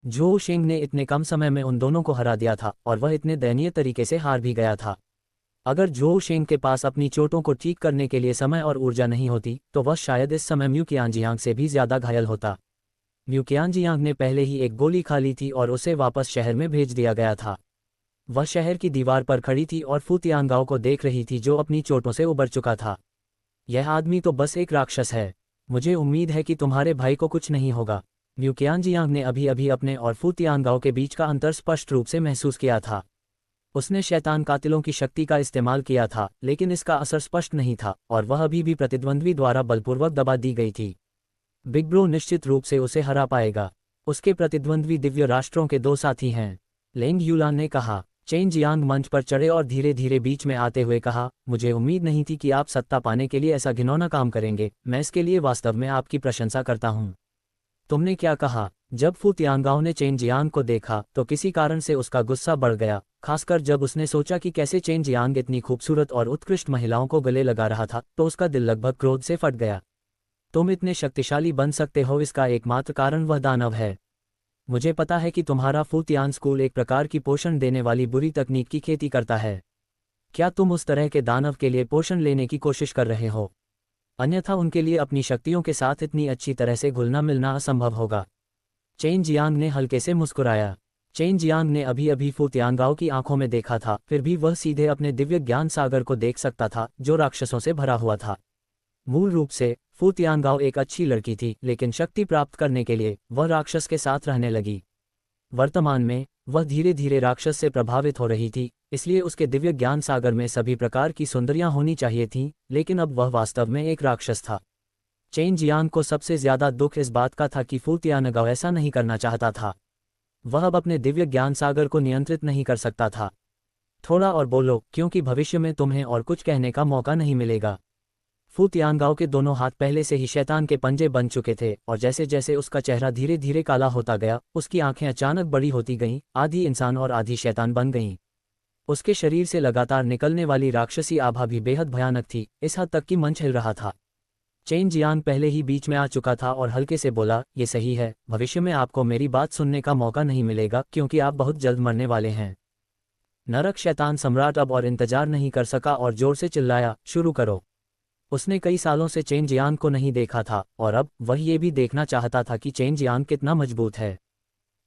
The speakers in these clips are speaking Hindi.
जो शेंग ने इतने कम समय में उन दोनों को हरा दिया था और वह इतने दयनीय तरीके से हार भी गया था। अगर जो शेंग के पास अपनी चोटों को ठीक करने के लिए समय और ऊर्जा नहीं होती तो वह शायद इस समय म्यू कियांजियांग से भी ज्यादा घायल होता। म्यू कियांजियांग ने पहले ही एक गोली खा ली थी और उसे वापस शहर में भेज दिया गया था। वह शहर की दीवार पर खड़ी थी और फू तियांगाओ को देख रही थी जो अपनी चोटों से उबर चुका था। यह आदमी तो बस एक राक्षस है। मुझे उम्मीद है कि तुम्हारे भाई को कुछ नहीं होगा। म्यू कियांजियांग ने अभी अभी अपने और फू तियांगाओ के बीच का अंतर स्पष्ट रूप से महसूस किया था। उसने शैतान कातिलों की शक्ति का इस्तेमाल किया था लेकिन इसका असर स्पष्ट नहीं था और वह अभी भी प्रतिद्वंद्वी द्वारा बलपूर्वक दबा दी गई थी। बिग ब्रो निश्चित रूप से उसे हरा पाएगा। उसके प्रतिद्वंद्वी दिव्य राष्ट्रों के दो साथी हैं, लेंग यूलान ने कहा। चेन जियांग मंच पर चढ़े और धीरे धीरे बीच में आते हुए कहा, मुझे उम्मीद नहीं थी कि आप सत्ता पाने के लिए ऐसा घिनौना काम करेंगे। मैं इसके लिए वास्तव में आपकी प्रशंसा करता हूँ। तुमने क्या कहा? जब फू तियांगाओ ने चेन जियांग को देखा तो किसी कारण से उसका गुस्सा बढ़ गया, खासकर जब उसने सोचा कि कैसे चेन जियांग इतनी खूबसूरत और उत्कृष्ट महिलाओं को गले लगा रहा था तो उसका दिल लगभग क्रोध से फट गया। तुम इतने शक्तिशाली बन सकते हो इसका एकमात्र कारण वह दानव है। मुझे पता है कि तुम्हारा फू तियान स्कूल एक प्रकार की पोषण देने वाली बुरी तकनीक की खेती करता है। क्या तुम उस तरह के दानव के लिए पोषण लेने की कोशिश कर रहे हो? अन्यथा उनके लिए अपनी शक्तियों के साथ इतनी अच्छी तरह से घुलना मिलना असंभव होगा। चेन जियांग ने हल्के से मुस्कुराया। चेन जियांग ने अभी अभी फू तियांगाओ की आंखों में देखा था, फिर भी वह सीधे अपने दिव्य ज्ञान सागर को देख सकता था जो राक्षसों से भरा हुआ था। मूल रूप से फू तियांगाओ एक अच्छी लड़की थी लेकिन शक्ति प्राप्त करने के लिए वह राक्षस के साथ रहने लगी। वर्तमान में वह धीरे धीरे राक्षस से प्रभावित हो रही थी, इसलिए उसके दिव्य ज्ञान सागर में सभी प्रकार की सुंदरियां होनी चाहिए थीं, लेकिन अब वह वास्तव में एक राक्षस था। चेन जियांग को सबसे ज्यादा दुख इस बात का था कि फू तियांगाओ ऐसा नहीं करना चाहता था। वह अब अपने दिव्य ज्ञान सागर को नियंत्रित नहीं कर सकता था। थोड़ा और बोलो, क्योंकि भविष्य में तुम्हें और कुछ कहने का मौका नहीं मिलेगा। फू तियांगाओ के दोनों हाथ पहले से ही शैतान के पंजे बन चुके थे और जैसे जैसे उसका चेहरा धीरे धीरे काला होता गया, उसकी आंखें अचानक बड़ी होती गईं, आधी इंसान और आधी शैतान बन गईं। उसके शरीर से लगातार निकलने वाली राक्षसी आभा भी बेहद भयानक थी, इस हद तक कि मंच हिल रहा था। चेन जियांग पहले ही बीच में आ चुका था और हल्के से बोला, ये सही है, भविष्य में आपको मेरी बात सुनने का मौका नहीं मिलेगा क्योंकि आप बहुत जल्द मरने वाले हैं। नरक शैतान सम्राट अब और इंतजार नहीं कर सका और जोर से चिल्लाया, शुरू करो। उसने कई सालों से चेन जियांग को नहीं देखा था और अब वह ये भी देखना चाहता था कि चेन जियांग कितना मजबूत है।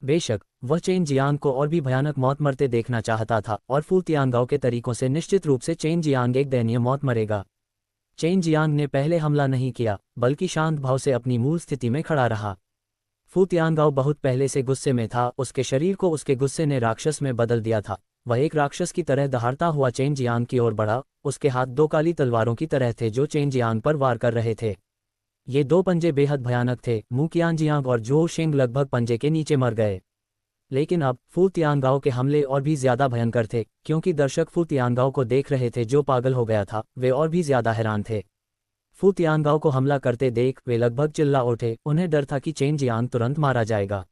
बेशक वह चेन जियांग को और भी भयानक मौत मरते देखना चाहता था और फू तियांगाओ के तरीकों से निश्चित रूप से चेन जियांग एक दयनीय मौत मरेगा। चेन जियांग ने पहले हमला नहीं किया बल्कि शांत भाव से अपनी मूल स्थिति में खड़ा रहा। फू तियांगाओ बहुत पहले से गुस्से में था, उसके शरीर को उसके गुस्से ने राक्षस में बदल दिया था। वह एक राक्षस की तरह दहाड़ता हुआ चेन जियांग की ओर बढ़ा, उसके हाथ दो काली तलवारों की तरह थे जो चेन जियांग पर वार कर रहे थे। ये दो पंजे बेहद भयानक थे। मू कियांजियांग और जो शेंग लगभग पंजे के नीचे मर गए। लेकिन अब फू तियांगाओ के हमले और भी ज्यादा भयंकर थे, क्योंकि दर्शक फू तियांगाओ को देख रहे थे जो पागल हो गया था, वे और भी ज्यादा हैरान थे। फू तियांगाओ को हमला करते देख वे लगभग चिल्ला उठे, उन्हें डर था कि चेन जियांग तुरंत मारा जाएगा।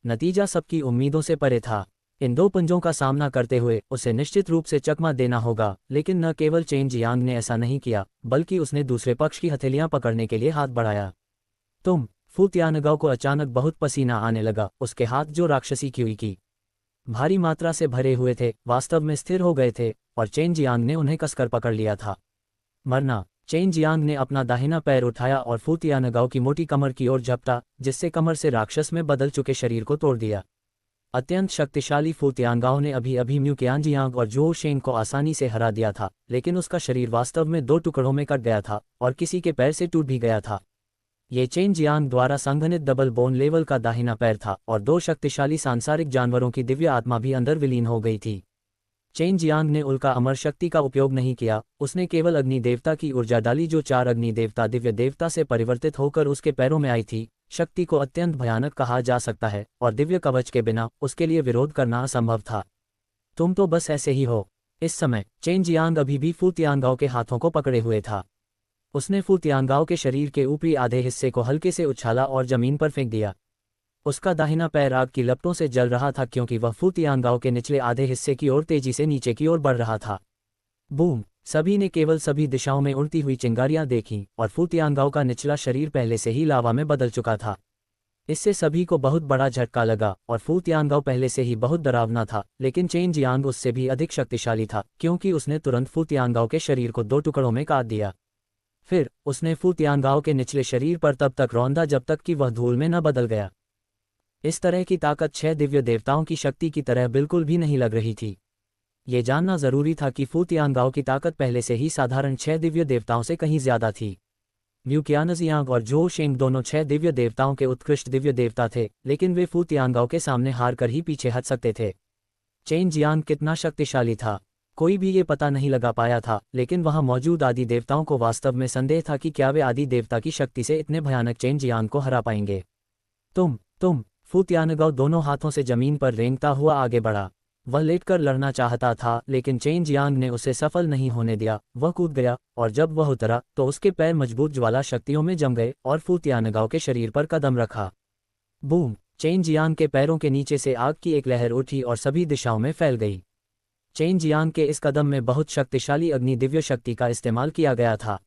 नतीजा सबकी उम्मीदों से परे था। इन दो पंजों का सामना करते हुए उसे निश्चित रूप से चकमा देना होगा, लेकिन न केवल चेन जियांग ने ऐसा नहीं किया बल्कि उसने दूसरे पक्ष की हथेलियां पकड़ने के लिए हाथ बढ़ाया। फू तियांगाओ को अचानक बहुत पसीना आने लगा, उसके हाथ जो राक्षसी क्यूई की भारी मात्रा से भरे हुए थे वास्तव में स्थिर हो गए थे और चेन जियांग ने उन्हें कसकर पकड़ लिया था। मरना। चेन जियांग ने अपना दाहिना पैर उठाया और फू तियांगाओ की मोटी कमर की ओर झपटा, जिससे कमर से राक्षस में बदल चुके शरीर को तोड़ दिया। अत्यंत शक्तिशाली फू तियांगाओ ने अभी अभी म्यू कियांजियांग और जो शेंग को आसानी से हरा दिया था, लेकिन उसका शरीर वास्तव में दो टुकड़ों में कट गया था और किसी के पैर से टूट भी गया था। ये चेन जियांग द्वारा संघनित डबल बोन लेवल का दाहिना पैर था और दो शक्तिशाली सांसारिक जानवरों की दिव्य आत्मा भी अंदर विलीन हो गई थी। चेन जियांग ने उल्का अमर शक्ति का उपयोग नहीं किया, उसने केवल अग्नि देवता की ऊर्जा डाली जो 4 अग्नि देवता दिव्य देवता से परिवर्तित होकर उसके पैरों में आई थी। शक्ति को अत्यंत भयानक कहा जा सकता है और दिव्य कवच के बिना उसके लिए विरोध करना असंभव था। तुम तो बस ऐसे ही हो। इस समय चेन जियांग अभी भी फू तियांगाओ के हाथों को पकड़े हुए था। उसने फू तियांगाओ के शरीर के ऊपरी आधे हिस्से को हल्के से उछाला और जमीन पर फेंक दिया। उसका दाहिना पैर आग की लपटों से जल रहा था क्योंकि वह फू तियांगाओ के निचले आधे हिस्से की ओर तेजी से नीचे की ओर बढ़ रहा था। बूम! सभी ने केवल सभी दिशाओं में उड़ती हुई चिंगारियां देखीं और फू तियांगाओ का निचला शरीर पहले से ही लावा में बदल चुका था। इससे सभी को बहुत बड़ा झटका लगा और फू तियानगाओ पहले से ही बहुत डरावना था, लेकिन चेन जियांग उससे भी अधिक शक्तिशाली था क्योंकि उसने तुरंत फू तियानगाओ के शरीर को 2 टुकड़ों में काट दिया। फिर उसने फू तियानगाओ के निचले शरीर पर तब तक रौंदा जब तक कि वह धूल में न बदल गया। इस तरह की ताकत 6 दिव्य देवताओं की शक्ति की तरह बिल्कुल भी नहीं लग रही थी। ये जानना जरूरी था कि फू तियानगाओ की ताकत पहले से ही साधारण 6 दिव्य देवताओं से कहीं ज्यादा थी। म्यू क़ियानज़ियांग और झोउ शेंग दोनों 6 दिव्य देवताओं के उत्कृष्ट दिव्य देवता थे, लेकिन वे फू तियानगाओ के सामने हार कर ही पीछे हट सकते थे। चेन जियांग कितना शक्तिशाली था, कोई भी ये पता नहीं लगा पाया था, लेकिन वहां मौजूद आदि देवताओं को वास्तव में संदेह था कि क्या वे आदि देवता की शक्ति से इतने भयानक चेन जियांग को हरा पाएंगे। तुम फू तियानगाओ दोनों हाथों से जमीन पर रेंगता हुआ आगे बढ़ा। वह लेटकर लड़ना चाहता था, लेकिन चेन जियांग ने उसे सफल नहीं होने दिया। वह कूद गया और जब वह उतरा तो उसके पैर मजबूत ज्वाला शक्तियों में जम गए और फू तियानगाओ के शरीर पर कदम रखा। बूम! चेन जियांग के पैरों के नीचे से आग की एक लहर उठी और सभी दिशाओं में फैल गई। चेन जियांग के इस कदम में बहुत शक्तिशाली अग्नि दिव्य शक्ति का इस्तेमाल किया गया था।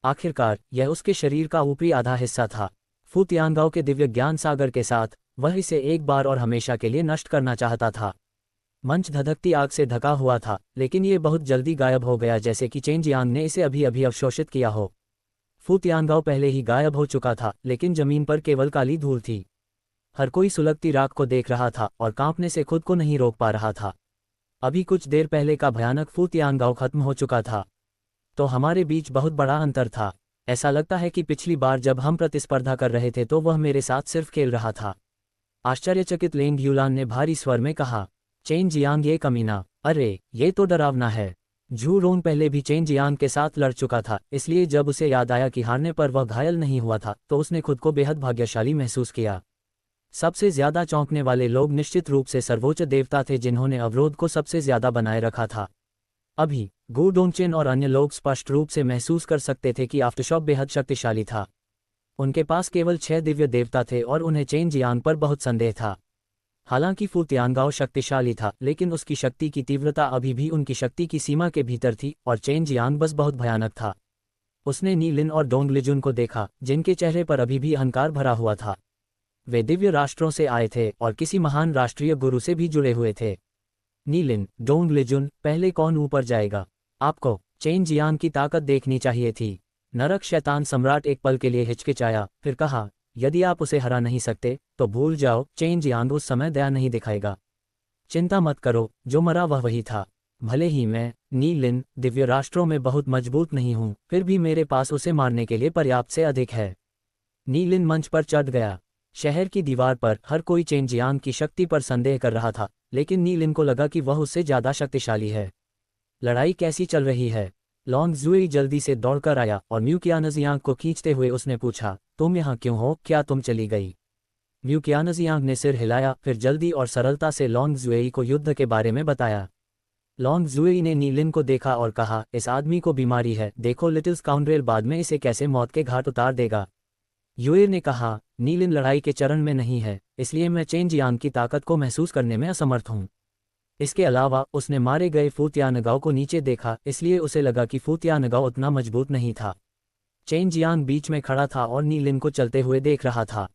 आखिरकार यह उसके शरीर का ऊपरी आधा हिस्सा था। फू तियानगाओ के दिव्य ज्ञान सागर के साथ वह इसे एक बार और हमेशा के लिए नष्ट करना चाहता था। मंच धधकती आग से ढका हुआ था, लेकिन ये बहुत जल्दी गायब हो गया, जैसे कि चेन जियांग ने इसे अभी अभी अवशोषित किया हो। फू तियानगाओ पहले ही गायब हो चुका था, लेकिन जमीन पर केवल काली धूल थी। हर कोई सुलगती राख को देख रहा था और कांपने से खुद को नहीं रोक पा रहा था। अभी कुछ देर पहले का भयानक फू तियानगाओ खत्म हो चुका था, तो हमारे बीच बहुत बड़ा अंतर था। ऐसा लगता है कि पिछली बार जब हम प्रतिस्पर्धा कर रहे थे तो वह मेरे साथ सिर्फ खेल रहा था। आश्चर्यचकित लेंग ह्यूलान ने भारी स्वर में कहा। चेन जियांग ये कमीना, अरे ये तो डरावना है। झू रोंग पहले भी चेन जियांग के साथ लड़ चुका था, इसलिए जब उसे याद आया कि हारने पर वह घायल नहीं हुआ था तो उसने खुद को बेहद भाग्यशाली महसूस किया। सबसे ज्यादा चौंकने वाले लोग निश्चित रूप से सर्वोच्च देवता थे जिन्होंने अवरोध को सबसे ज्यादा बनाए रखा था। अभी गु डोंगचेन और अन्य लोग स्पष्ट रूप से महसूस कर सकते थे कि आफ्टरशॉक बेहद शक्तिशाली था। उनके पास केवल 6 दिव्य देवता थे और उन्हें चेन जियांग पर बहुत संदेह था। हालांकि फू तियानगाओ शक्तिशाली था, लेकिन उसकी शक्ति की तीव्रता अभी भी उनकी शक्ति की सीमा के भीतर थी और चेन जियांग बस बहुत भयानक था। उसने नी लिन और डोंग लिजुन को देखा, जिनके चेहरे पर अभी भी अहंकार भरा हुआ था। वे दिव्य राष्ट्रों से आए थे और किसी महान राष्ट्रीय गुरु से भी जुड़े हुए थे। नी लिन, डोंग लिजुन, पहले कौन ऊपर जाएगा? आपको चेन जियांग की ताकत देखनी चाहिए थी। नरक शैतान सम्राट एक पल के लिए हिचकिचाया, फिर कहा, यदि आप उसे हरा नहीं सकते तो भूल जाओ, चेन जियांग उस समय दया नहीं दिखाएगा। चिंता मत करो, जो मरा वह वही था। भले ही मैं, नी लिन, दिव्य राष्ट्रों में बहुत मजबूत नहीं हूं, फिर भी मेरे पास उसे मारने के लिए पर्याप्त से अधिक है। नी लिन मंच पर चढ़ गया। शहर की दीवार पर हर कोई चेन जियांग की शक्ति पर संदेह कर रहा था, लेकिन नी लिन को लगा कि वह उससे ज्यादा शक्तिशाली है। लड़ाई कैसी चल रही है? लॉन्ग जुई जल्दी से दौड़कर आया और म्यू क़ियानज़ियांग को खींचते हुए उसने पूछा, तुम यहाँ क्यों हो? क्या तुम चली गई? म्यू क़ियानज़ियांग ने सिर हिलाया, फिर जल्दी और सरलता से लॉन्ग जुई को युद्ध के बारे में बताया। लॉन्ग जुई ने नी लिन को देखा और कहा, इस आदमी को बीमारी है, देखो लिटिल स्काउंड्रेल बाद में इसे कैसे मौत के घाट उतार देगा। युए ने कहा, नी लिन लड़ाई के चरण में नहीं है, इसलिए मैं चेन जियांग की ताकत को महसूस करने में असमर्थ हूँ। इसके अलावा उसने मारे गए फू तियानगाओ को नीचे देखा, इसलिए उसे लगा कि फू तियानगाओ उतना मजबूत नहीं था। चेन जियांग बीच में खड़ा था और नी लिन को चलते हुए देख रहा था।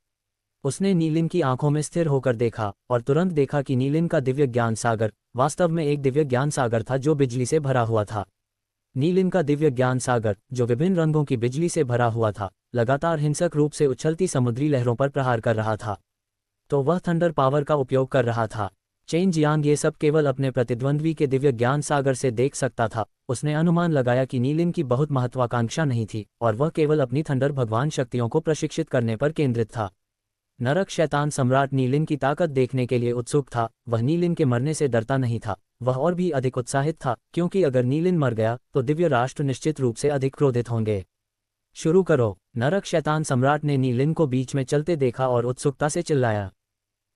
उसने नी लिन की आंखों में स्थिर होकर देखा और तुरंत देखा कि नी लिन का दिव्य ज्ञान सागर वास्तव में एक दिव्य ज्ञान सागर था जो बिजली से भरा हुआ था। नी लिन का दिव्य ज्ञान सागर, जो विभिन्न रंगों की बिजली से भरा हुआ था, लगातार हिंसक रूप से उछलती समुद्री लहरों पर प्रहार कर रहा था। तो वह थंडर पावर का उपयोग कर रहा था। चेन जियांग ये सब केवल अपने प्रतिद्वंद्वी के दिव्य ज्ञान सागर से देख सकता था। उसने अनुमान लगाया कि नी लिन की बहुत महत्वाकांक्षा नहीं थी और वह केवल अपनी थंडर भगवान शक्तियों को प्रशिक्षित करने पर केंद्रित था। नरक शैतान सम्राट नी लिन की ताकत देखने के लिए उत्सुक था। वह नी लिन के मरने से डरता नहीं था, वह और भी अधिक उत्साहित था, क्योंकि अगर नी लिन मर गया तो दिव्य राष्ट्र निश्चित रूप से अधिक क्रोधित होंगे। शुरू करो। नरक शैतान सम्राट ने नी लिन को बीच में चलते देखा और उत्सुकता से चिल्लाया।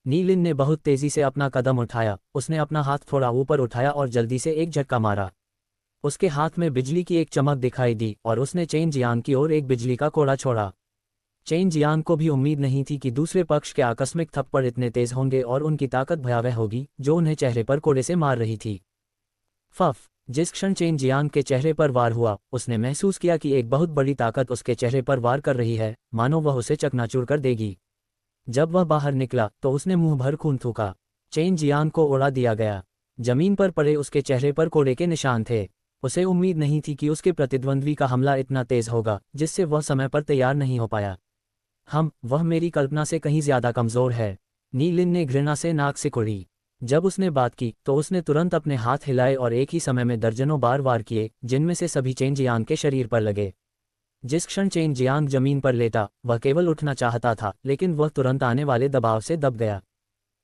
नी लिन ने बहुत तेजी से अपना कदम उठाया। उसने अपना हाथ थोड़ा ऊपर उठाया और जल्दी से एक झटका मारा। उसके हाथ में बिजली की एक चमक दिखाई दी और उसने चेन जियांग की ओर एक बिजली का कोड़ा छोड़ा। चेन जियांग को भी उम्मीद नहीं थी कि दूसरे पक्ष के आकस्मिक थप्पड़ इतने तेज होंगे और उनकी ताकत भयावह होगी, जो उन्हें चेहरे पर कोड़े से मार रही थी। फफ! जिस क्षण चेन जियांग के चेहरे पर वार हुआ, उसने महसूस किया कि एक बहुत बड़ी ताकत उसके चेहरे पर वार कर रही है, मानो वह उसे चकनाचूर कर देगी। जब वह बाहर निकला तो उसने मुंह भर खून थूका। चेन जियांग को उड़ा दिया गया। जमीन पर पड़े उसके चेहरे पर कोड़े के निशान थे। उसे उम्मीद नहीं थी कि उसके प्रतिद्वंद्वी का हमला इतना तेज होगा, जिससे वह समय पर तैयार नहीं हो पाया। वह मेरी कल्पना से कहीं ज्यादा कमजोर है। नी लिन ने घृणा से नाक सिकुड़ी। जब उसने बात की तो उसने तुरंत अपने हाथ हिलाए और एक ही समय में दर्जनों बार वार किए, जिनमें से सभी चेन जियांग के शरीर पर लगे। जिस क्षण चेन जियांग जमीन पर लेटा, वह केवल उठना चाहता था, लेकिन वह तुरंत आने वाले दबाव से दब गया।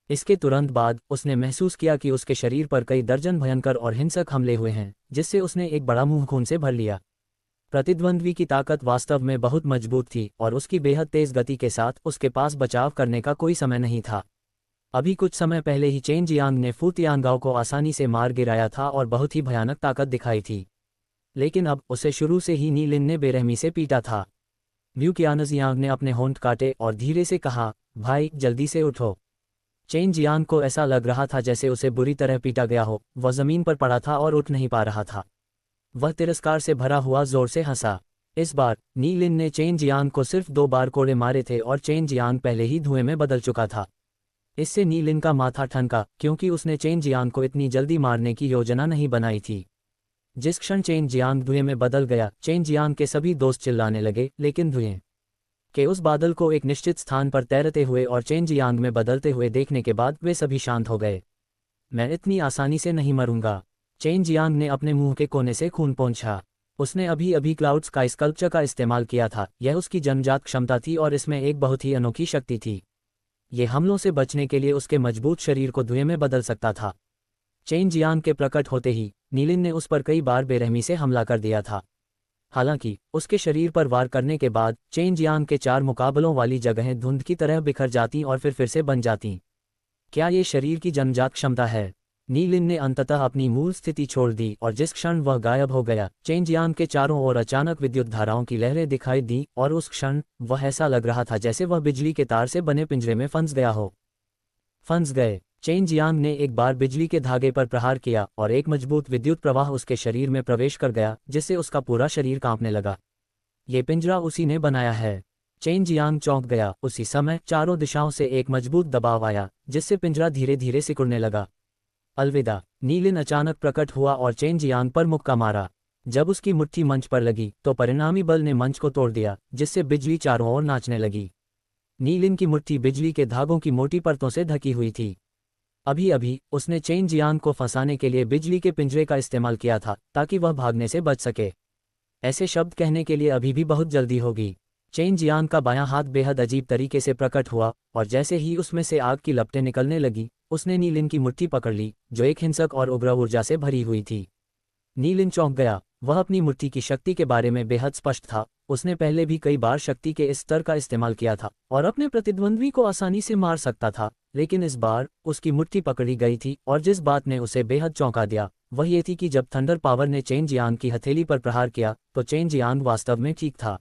इसके तुरंत बाद उसने महसूस किया कि उसके शरीर पर कई दर्जन भयंकर और हिंसक हमले हुए हैं, जिससे उसने एक बड़ा मुंह खून से भर लिया। प्रतिद्वंद्वी की ताकत वास्तव में बहुत मजबूत थी और उसकी बेहद तेज गति के साथ उसके पास बचाव करने का कोई समय नहीं था। अभी कुछ समय पहले ही चेन जियांग ने फू तियानगाओ को आसानी से मार गिराया था और बहुत ही भयानक ताकत दिखाई थी, लेकिन अब उसे शुरू से ही नी लिन ने बेरहमी से पीटा था। म्यू कियानजियांग ने अपने होंठ काटे और धीरे से कहा, भाई जल्दी से उठो। चेन जियांग को ऐसा लग रहा था जैसे उसे बुरी तरह पीटा गया हो। वह जमीन पर पड़ा था और उठ नहीं पा रहा था। वह तिरस्कार से भरा हुआ जोर से हंसा। इस बार नी लिन ने चेन जियांग को सिर्फ 2 बार कोड़े मारे थे और चेन जियांग पहले ही धुएं में बदल चुका था। इससे नी लिन का माथा ठनका, क्योंकि उसने चेन जियांग को इतनी जल्दी मारने की योजना नहीं बनाई थी। जिस क्षण चेन जियांग धुएं में बदल गया, चेन जियांग के सभी दोस्त चिल्लाने लगे, लेकिन धुएं के उस बादल को एक निश्चित स्थान पर तैरते हुए और चेन जियांग में बदलते हुए देखने के बाद वे सभी शांत हो गए। मैं इतनी आसानी से नहीं मरूंगा। चेन जियांग ने अपने मुंह के कोने से खून पोंछा। उसने अभी अभी क्लाउड स्काई स्कल्पचर का इस्तेमाल किया था। यह उसकी जन्मजात क्षमता थी और इसमें एक बहुत ही अनोखी शक्ति थी। ये हमलों से बचने के लिए उसके मजबूत शरीर को धुएं में बदल सकता था। चेन जियांग के प्रकट होते ही नी लिन ने उस पर कई बार बेरहमी से हमला कर दिया था। हालांकि उसके शरीर पर वार करने के बाद चेन जियांग के 4 मुकाबलों वाली जगहें धुंध की तरह बिखर जाती और फिर से बन जाती। क्या ये शरीर की जन्मजात क्षमता है? नी लिन ने अंततः अपनी मूल स्थिति छोड़ दी और जिस क्षण वह गायब हो गया, चेन जियांग के चारों ओर अचानक विद्युत धाराओं की लहरें दिखाई दी और उस क्षण वह ऐसा लग रहा था जैसे वह बिजली के तार से बने पिंजरे में फंस गया हो। फंस गए। चेन जियांग ने एक बार बिजली के धागे पर प्रहार किया और एक मजबूत विद्युत प्रवाह उसके शरीर में प्रवेश कर गया, जिससे उसका पूरा शरीर कांपने लगा। ये पिंजरा उसी ने बनाया है। चेन जियांग चौंक गया। उसी समय चारों दिशाओं से एक मजबूत दबाव आया, जिससे पिंजरा धीरे धीरे सिकुड़ने लगा। अलविदा। नी लिन अचानक प्रकट हुआ और चेन जियांग पर मुक्का मारा। जब उसकी मुट्ठी मंच पर लगी तो परिणामी बल ने मंच को तोड़ दिया, जिससे बिजली चारों ओर नाचने लगी। नी लिन की मुट्ठी बिजली के धागों की मोटी परतों से ढकी हुई थी। अभी अभी उसने चेन जियांग को फंसाने के लिए बिजली के पिंजरे का इस्तेमाल किया था, ताकि वह भागने से बच सके। ऐसे शब्द कहने के लिए अभी भी बहुत जल्दी होगी। चेन जियांग का बायां हाथ बेहद अजीब तरीके से प्रकट हुआ और जैसे ही उसमें से आग की लपटें निकलने लगी, उसने नी लिन की मुट्ठी पकड़ ली, जो एक हिंसक और उग्र ऊर्जा से भरी हुई थी। नी लिन चौंक गया। वह अपनी मुट्ठी की शक्ति के बारे में बेहद स्पष्ट था। उसने पहले भी कई बार शक्ति के इस स्तर का इस्तेमाल किया था और अपने प्रतिद्वंद्वी को आसानी से मार सकता था, लेकिन इस बार उसकी मुट्ठी पकड़ी गई थी और जिस बात ने उसे बेहद चौंका दिया वह ये थी कि जब थंडर पावर ने चेन जियांग की हथेली पर प्रहार किया तो चेन जियांग वास्तव में ठीक था।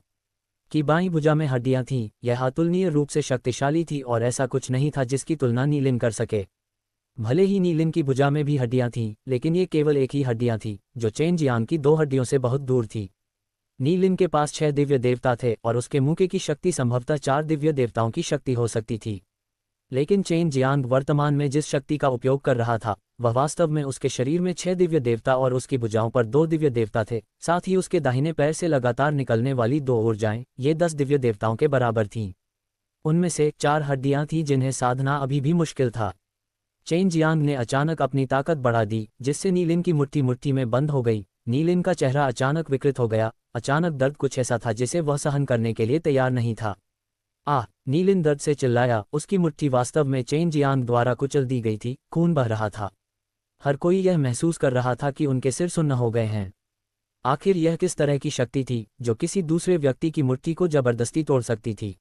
कि बाईं भुजा में हड्डियां थीं। यह अतुलनीय रूप से शक्तिशाली थी और ऐसा कुछ नहीं था जिसकी तुलना नी लिन कर सके। भले ही नी लिन की भुजा में भी हड्डियां थीं, लेकिन ये केवल एक ही हड्डियां थी, जो चेन जियांग की 2 हड्डियों से बहुत दूर थी। नी लिन के पास 6 दिव्य देवता थे और उसके मुके की शक्ति संभवतः 4 दिव्य देवताओं की शक्ति हो सकती थी। लेकिन चेन जियांग वर्तमान में जिस शक्ति का उपयोग कर रहा था, वह वास्तव में उसके शरीर में 6 दिव्य देवता और उसकी भुजाओं पर 2 दिव्य देवता थे। साथ ही उसके दाहिने पैर से लगातार निकलने वाली 2 ऊर्जाएं, ये 10 दिव्य देवताओं के बराबर थीं। उनमें से 4 हड्डियां थीं जिन्हें साधना अभी भी मुश्किल था। चेन जियांग ने अचानक अपनी ताकत बढ़ा दी, जिससे नी लिन की मुट्ठी मुट्ठी में बंद हो गई। नी लिन का चेहरा अचानक विकृत हो गया। अचानक दर्द कुछ ऐसा था जिसे वह सहन करने के लिए तैयार नहीं था। नी लिन दर्द से चिल्लाया। उसकी मुट्ठी वास्तव में चेन जियांग द्वारा कुचल दी गई थी। खून बह रहा था। हर कोई यह महसूस कर रहा था कि उनके सिर सुन्न हो गए हैं। आखिर यह किस तरह की शक्ति थी जो किसी दूसरे व्यक्ति की मुट्ठी को जबरदस्ती तोड़ सकती थी?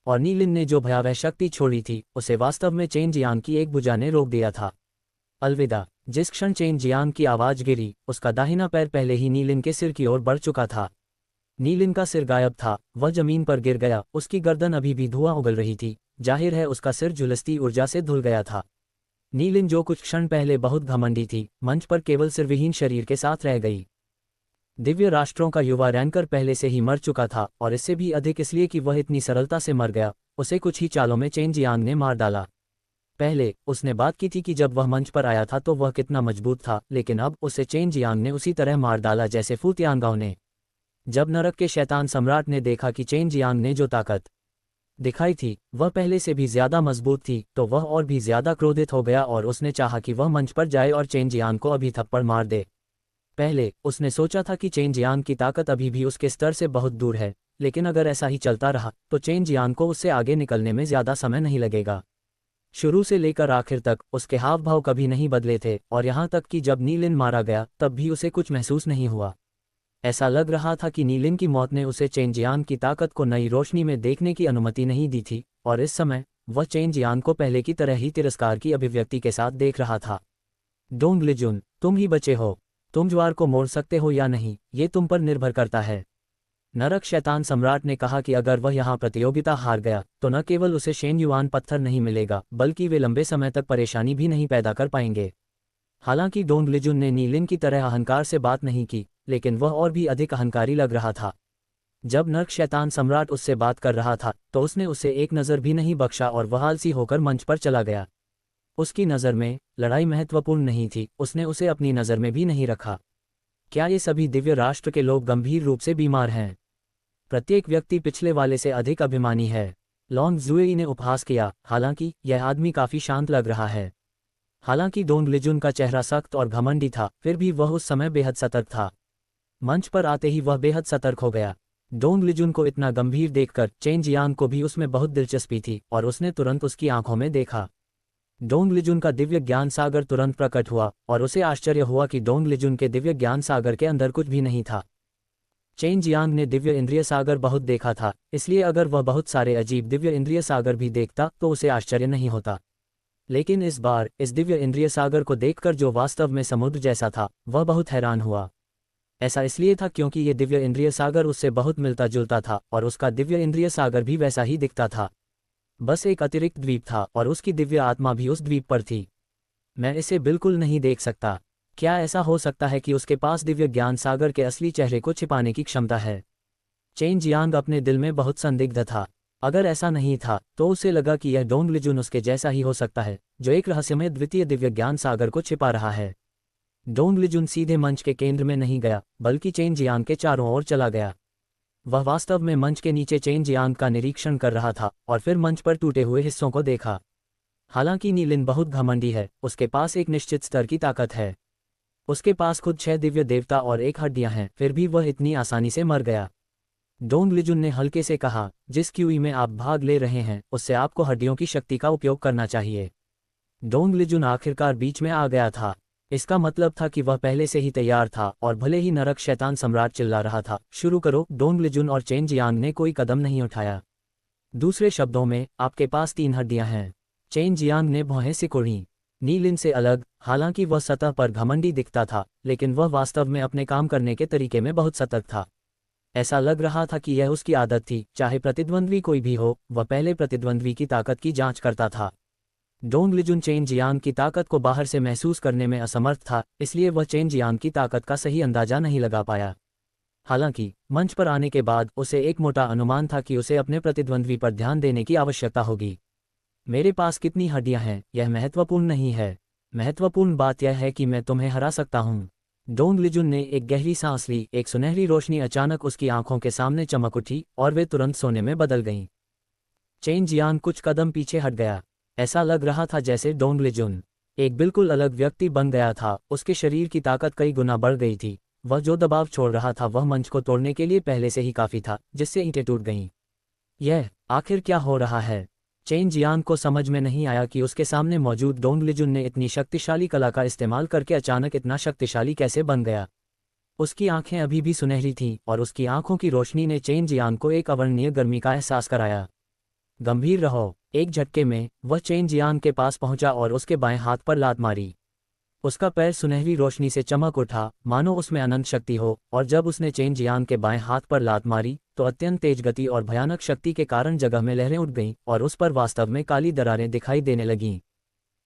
और नी लिन ने जो भयावह शक्ति छोड़ी थी, उसे वास्तव में चेन जियांग की एक भुजा ने रोक दिया था। अलविदा। जिस क्षण चेन जियांग की आवाज गिरी, उसका दाहिना पैर पहले ही नी लिन के सिर की ओर बढ़ चुका था। नी लिन का सिर गायब था। वह जमीन पर गिर गया। उसकी गर्दन अभी भी धुआं उगल रही थी। जाहिर है उसका सिर झुलसती ऊर्जा से धुल गया था। नी लिन जो कुछ क्षण पहले बहुत घमंडी थी, मंच पर केवल सिरविहीन शरीर के साथ रह गई। दिव्य राष्ट्रों का युवा रैंकर पहले से ही मर चुका था और इससे भी अधिक इसलिए कि वह इतनी सरलता से मर गया। उसे कुछ ही चालों में चेन जियांग ने मार डाला। पहले उसने बात की थी कि जब वह मंच पर आया था तो वह कितना मजबूत था, लेकिन अब उसे चेन जियांग ने उसी तरह मार डाला जैसे फू तियानगाओ ने। जब नरक के शैतान सम्राट ने देखा कि चेन जियांग ने जो ताकत दिखाई थी वह पहले से भी ज्यादा मजबूत थी, तो वह और भी ज्यादा क्रोधित हो गया और उसने चाहा कि वह मंच पर जाए और चेन जियांग को अभी थप्पड़ मार दे। पहले उसने सोचा था कि चेन जियांग की ताकत अभी भी उसके स्तर से बहुत दूर है, लेकिन अगर ऐसा ही चलता रहा तो चेन जियांग को उससे आगे निकलने में ज्यादा समय नहीं लगेगा। शुरू से लेकर आखिर तक उसके हाव भाव कभी नहीं बदले थे, और यहाँ तक कि जब नीलिन मारा गया तब भी उसे कुछ महसूस नहीं हुआ। ऐसा लग रहा था कि नीलिन की मौत ने उसे चेन जियांग की ताकत को नई रोशनी में देखने की अनुमति नहीं दी थी, और इस समय वह चेन जियांग को पहले की तरह ही तिरस्कार की अभिव्यक्ति के साथ देख रहा था। डोंग लिजुन, तुम ही बचे हो। तुम ज्वार को मोड़ सकते हो या नहीं, ये तुम पर निर्भर करता है। नरक शैतान सम्राट ने कहा कि अगर वह यहाँ प्रतियोगिता हार गया तो न केवल उसे शेन युआन पत्थर नहीं मिलेगा, बल्कि वे लंबे समय तक परेशानी भी नहीं पैदा कर पाएंगे। हालांकि डोंग लिजुन ने नीलिन की तरह अहंकार से बात नहीं की, लेकिन वह और भी अधिक अहंकारी लग रहा था। जब नरक शैतान सम्राट उससे बात कर रहा था तो उसने उसे एक नज़र भी नहीं बख्शा और वह आलसी होकर मंच पर चला गया। उसकी नज़र में लड़ाई महत्वपूर्ण नहीं थी, उसने उसे अपनी नज़र में भी नहीं रखा। क्या ये सभी दिव्य राष्ट्र के लोग गंभीर रूप से बीमार हैं? प्रत्येक व्यक्ति पिछले वाले से अधिक अभिमानी है। लॉन्ग जुएई ने उपहास किया, हालांकि यह आदमी काफी शांत लग रहा है। हालांकि डोंग लिजुन का चेहरा सख्त और घमंडी था, फिर भी वह उस समय बेहद सतर्क था। मंच पर आते ही वह बेहद सतर्क हो गया। डोंग लिजुन को इतना गंभीर देखकर चेन जियांग को भी उसमें बहुत दिलचस्पी थी और उसने तुरंत उसकी आंखों में देखा। डोंग लिजुन का दिव्य ज्ञान सागर तुरंत प्रकट हुआ और उसे आश्चर्य हुआ कि डोंग लिजुन के दिव्य ज्ञान सागर के अंदर कुछ भी नहीं था। चेन जियांग ने दिव्य इंद्रिय सागर बहुत देखा था, इसलिए अगर वह बहुत सारे अजीब दिव्य इंद्रिय सागर भी देखता तो उसे आश्चर्य नहीं होता। लेकिन इस बार इस दिव्य इंद्रिय सागर को देखकर, जो वास्तव में समुद्र जैसा था, वह बहुत हैरान हुआ। ऐसा इसलिए था क्योंकि ये दिव्य इंद्रिय सागर उससे बहुत मिलता जुलता था और उसका दिव्य इंद्रिय सागर भी वैसा ही दिखता था। बस एक अतिरिक्त द्वीप था और उसकी दिव्य आत्मा भी उस द्वीप पर थी। मैं इसे बिल्कुल नहीं देख सकता। क्या ऐसा हो सकता है कि उसके पास दिव्य ज्ञान सागर के असली चेहरे को छिपाने की क्षमता है? चेन जियांग अपने दिल में बहुत संदिग्ध था। अगर ऐसा नहीं था तो उसे लगा कि यह डोंग लिजुन उसके जैसा ही हो सकता है, जो एक रहस्यमय द्वितीय दिव्य ज्ञान सागर को छिपा रहा है। डोंग लिजुन सीधे मंच के केंद्र में नहीं गया, बल्कि चेन जियांग के चारों ओर चला गया। वह वास्तव में मंच के नीचे चेन जियांग का निरीक्षण कर रहा था और फिर मंच पर टूटे हुए हिस्सों को देखा। हालांकि नीलिन बहुत घमंडी है, उसके पास एक निश्चित स्तर की ताकत है। उसके पास खुद 6 दिव्य देवता और 1 हड्डियां हैं, फिर भी वह इतनी आसानी से मर गया। डोंग लिजुन ने हल्के से कहा, जिस क्यूई में आप भाग ले रहे हैं उससे आपको हड्डियों की शक्ति का उपयोग करना चाहिए। डोंग लिजुन आखिरकार बीच में आ गया था। इसका मतलब था कि वह पहले से ही तैयार था, और भले ही नरक शैतान सम्राट चिल्ला रहा था, शुरू करो, डोंग लिजुन और चेन जियांग ने कोई कदम नहीं उठाया। दूसरे शब्दों में, आपके पास 3 हड्डियां हैं। चेन जियांग ने भौहें सिकुड़ी। नीलिन से अलग, हालांकि वह सतह पर घमंडी दिखता था, लेकिन वह वास्तव में अपने काम करने के तरीके में बहुत सतर्क था। ऐसा लग रहा था कि यह उसकी आदत थी, चाहे प्रतिद्वंद्वी कोई भी हो, वह पहले प्रतिद्वंद्वी की ताकत की जांच करता था। डोंग लिजुन चेन जियांग की ताकत को बाहर से महसूस करने में असमर्थ था, इसलिए वह चेन जियांग की ताकत का सही अंदाजा नहीं लगा पाया। हालांकि मंच पर आने के बाद उसे एक मोटा अनुमान था कि उसे अपने प्रतिद्वंद्वी पर ध्यान देने की आवश्यकता होगी। मेरे पास कितनी हड्डियां हैं यह महत्वपूर्ण नहीं है, महत्वपूर्ण बात यह है कि मैं तुम्हें हरा सकता हूं। डोंग लिजुन ने एक गहरी सांस ली। एक सुनहरी रोशनी अचानक उसकी आंखों के सामने चमक उठी और वे तुरंत सोने में बदल गईं। चेन जियांग कुछ कदम पीछे हट गया। ऐसा लग रहा था जैसे डोंग लिजुन एक बिल्कुल अलग व्यक्ति बन गया था। उसके शरीर की ताकत कई गुना बढ़ गई थी। वह जो दबाव छोड़ रहा था वह मंच को तोड़ने के लिए पहले से ही काफी था, जिससे ईंटें टूट गईं। यह आखिर क्या हो रहा है? चेन जियांग को समझ में नहीं आया कि उसके सामने मौजूद डोंग लिजुन ने इतनी शक्तिशाली कला का इस्तेमाल करके अचानक इतना शक्तिशाली कैसे बन गया। उसकी आंखें अभी भी सुनहरी थीं और उसकी आंखों की रोशनी ने चेन जियांग को एक अवर्णनीय गर्मी का एहसास कराया। गंभीर रहो। एक झटके में वह चेन जियांग के पास पहुंचा और उसके बाएं हाथ पर लात मारी। उसका पैर सुनहरी रोशनी से चमक उठा, मानो उसमें अनंत शक्ति हो, और जब उसने चेन जियांग के बाएं हाथ पर लात मारी तो अत्यंत तेज गति और भयानक शक्ति के कारण जगह में लहरें उठ गईं और उस पर वास्तव में काली दरारें दिखाई देने लगीं।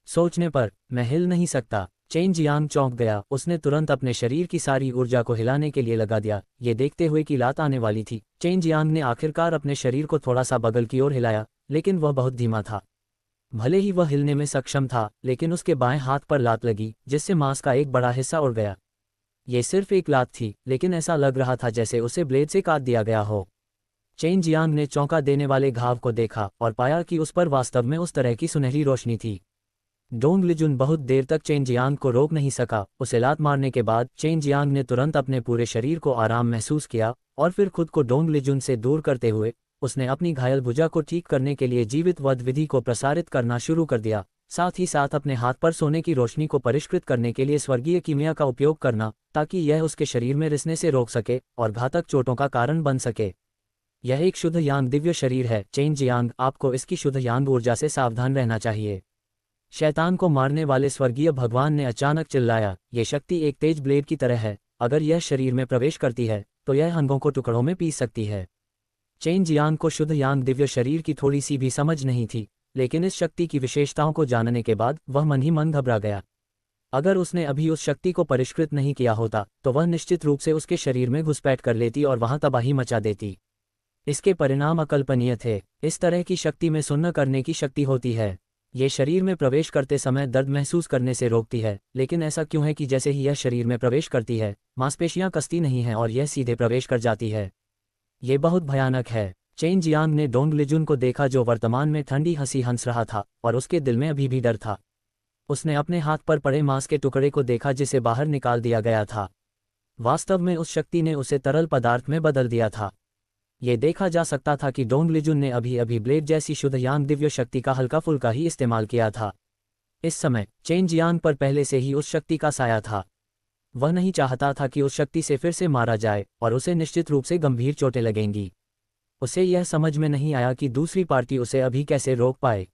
सोचने पर मैं हिल नहीं सकता। चेन जियांग चौंक गया। उसने तुरंत अपने शरीर की सारी ऊर्जा को हिलाने के लिए लगा दिया, ये देखते हुए कि लात आने वाली थी। चेन जियांग ने आखिरकार अपने शरीर को थोड़ा सा बगल की ओर हिलाया, लेकिन वह बहुत धीमा था। भले ही वह हिलने में सक्षम था, लेकिन उसके बाएं हाथ पर लात लगी, जिससे मांस का एक बड़ा हिस्सा उड़ गया। ये सिर्फ एक लात थी, लेकिन ऐसा लग रहा था जैसे उसे ब्लेड से काट दिया गया हो। चेन जियांग ने चौंका देने वाले घाव को देखा और पाया कि उस पर वास्तव में उस तरह की सुनहरी रोशनी थी। डोंग लिजुन बहुत देर तक चेन जियांग को रोक नहीं सका। उसे लात मारने के बाद चेन जियांग ने तुरंत अपने पूरे शरीर को आराम महसूस किया और फिर खुद को डोंग लिजुन से दूर करते हुए उसने अपनी घायल भुजा को ठीक करने के लिए जीवित वध विधि को प्रसारित करना शुरू कर दिया। साथ ही साथ अपने हाथ पर सोने की रोशनी को परिष्कृत करने के लिए स्वर्गीय कीमिया का उपयोग करना, ताकि यह उसके शरीर में रिसने से रोक सके और घातक चोटों का कारण बन सके। यह एक शुद्ध यांग दिव्य शरीर है चेन जियांग, आपको इसकी शुद्ध यांग ऊर्जा से सावधान रहना चाहिए। शैतान को मारने वाले स्वर्गीय भगवान ने अचानक चिल्लाया, ये शक्ति एक तेज ब्लेड की तरह है। अगर यह शरीर में प्रवेश करती है तो यह अंगों को टुकड़ों में पीस सकती है। चेन जियांग को शुद्ध यांग दिव्य शरीर की थोड़ी सी भी समझ नहीं थी, लेकिन इस शक्ति की विशेषताओं को जानने के बाद वह मन ही मन घबरा गया। अगर उसने अभी उस शक्ति को परिष्कृत नहीं किया होता तो वह निश्चित रूप से उसके शरीर में घुसपैठ कर लेती और वहां तबाही मचा देती। इसके परिणाम अकल्पनीय थे। इस तरह की शक्ति में सुन्न करने की शक्ति होती है। ये शरीर में प्रवेश करते समय दर्द महसूस करने से रोकती है, लेकिन ऐसा क्यों है कि जैसे ही यह शरीर में प्रवेश करती है मांसपेशियां कसती नहीं हैं और यह सीधे प्रवेश कर जाती है। ये बहुत भयानक है। चेन जियांग ने डोंग लिजुन को देखा जो वर्तमान में ठंडी हंसी हंस रहा था और उसके दिल में अभी भी डर था। उसने अपने हाथ पर पड़े मांस के टुकड़े को देखा जिसे बाहर निकाल दिया गया था। वास्तव में उस शक्ति ने उसे तरल पदार्थ में बदल दिया था। ये देखा जा सकता था कि डोंग लिजुन ने अभी अभी ब्लेड जैसी शुद्ध यांग दिव्य शक्ति का हल्का फुल्का ही इस्तेमाल किया था। इस समय चेन जियांग पर पहले से ही उस शक्ति का साया था। वह नहीं चाहता था कि उस शक्ति से फिर से मारा जाए और उसे निश्चित रूप से गंभीर चोटें लगेंगी। उसे यह समझ में नहीं आया कि दूसरी पार्टी उसे अभी कैसे रोक पाए।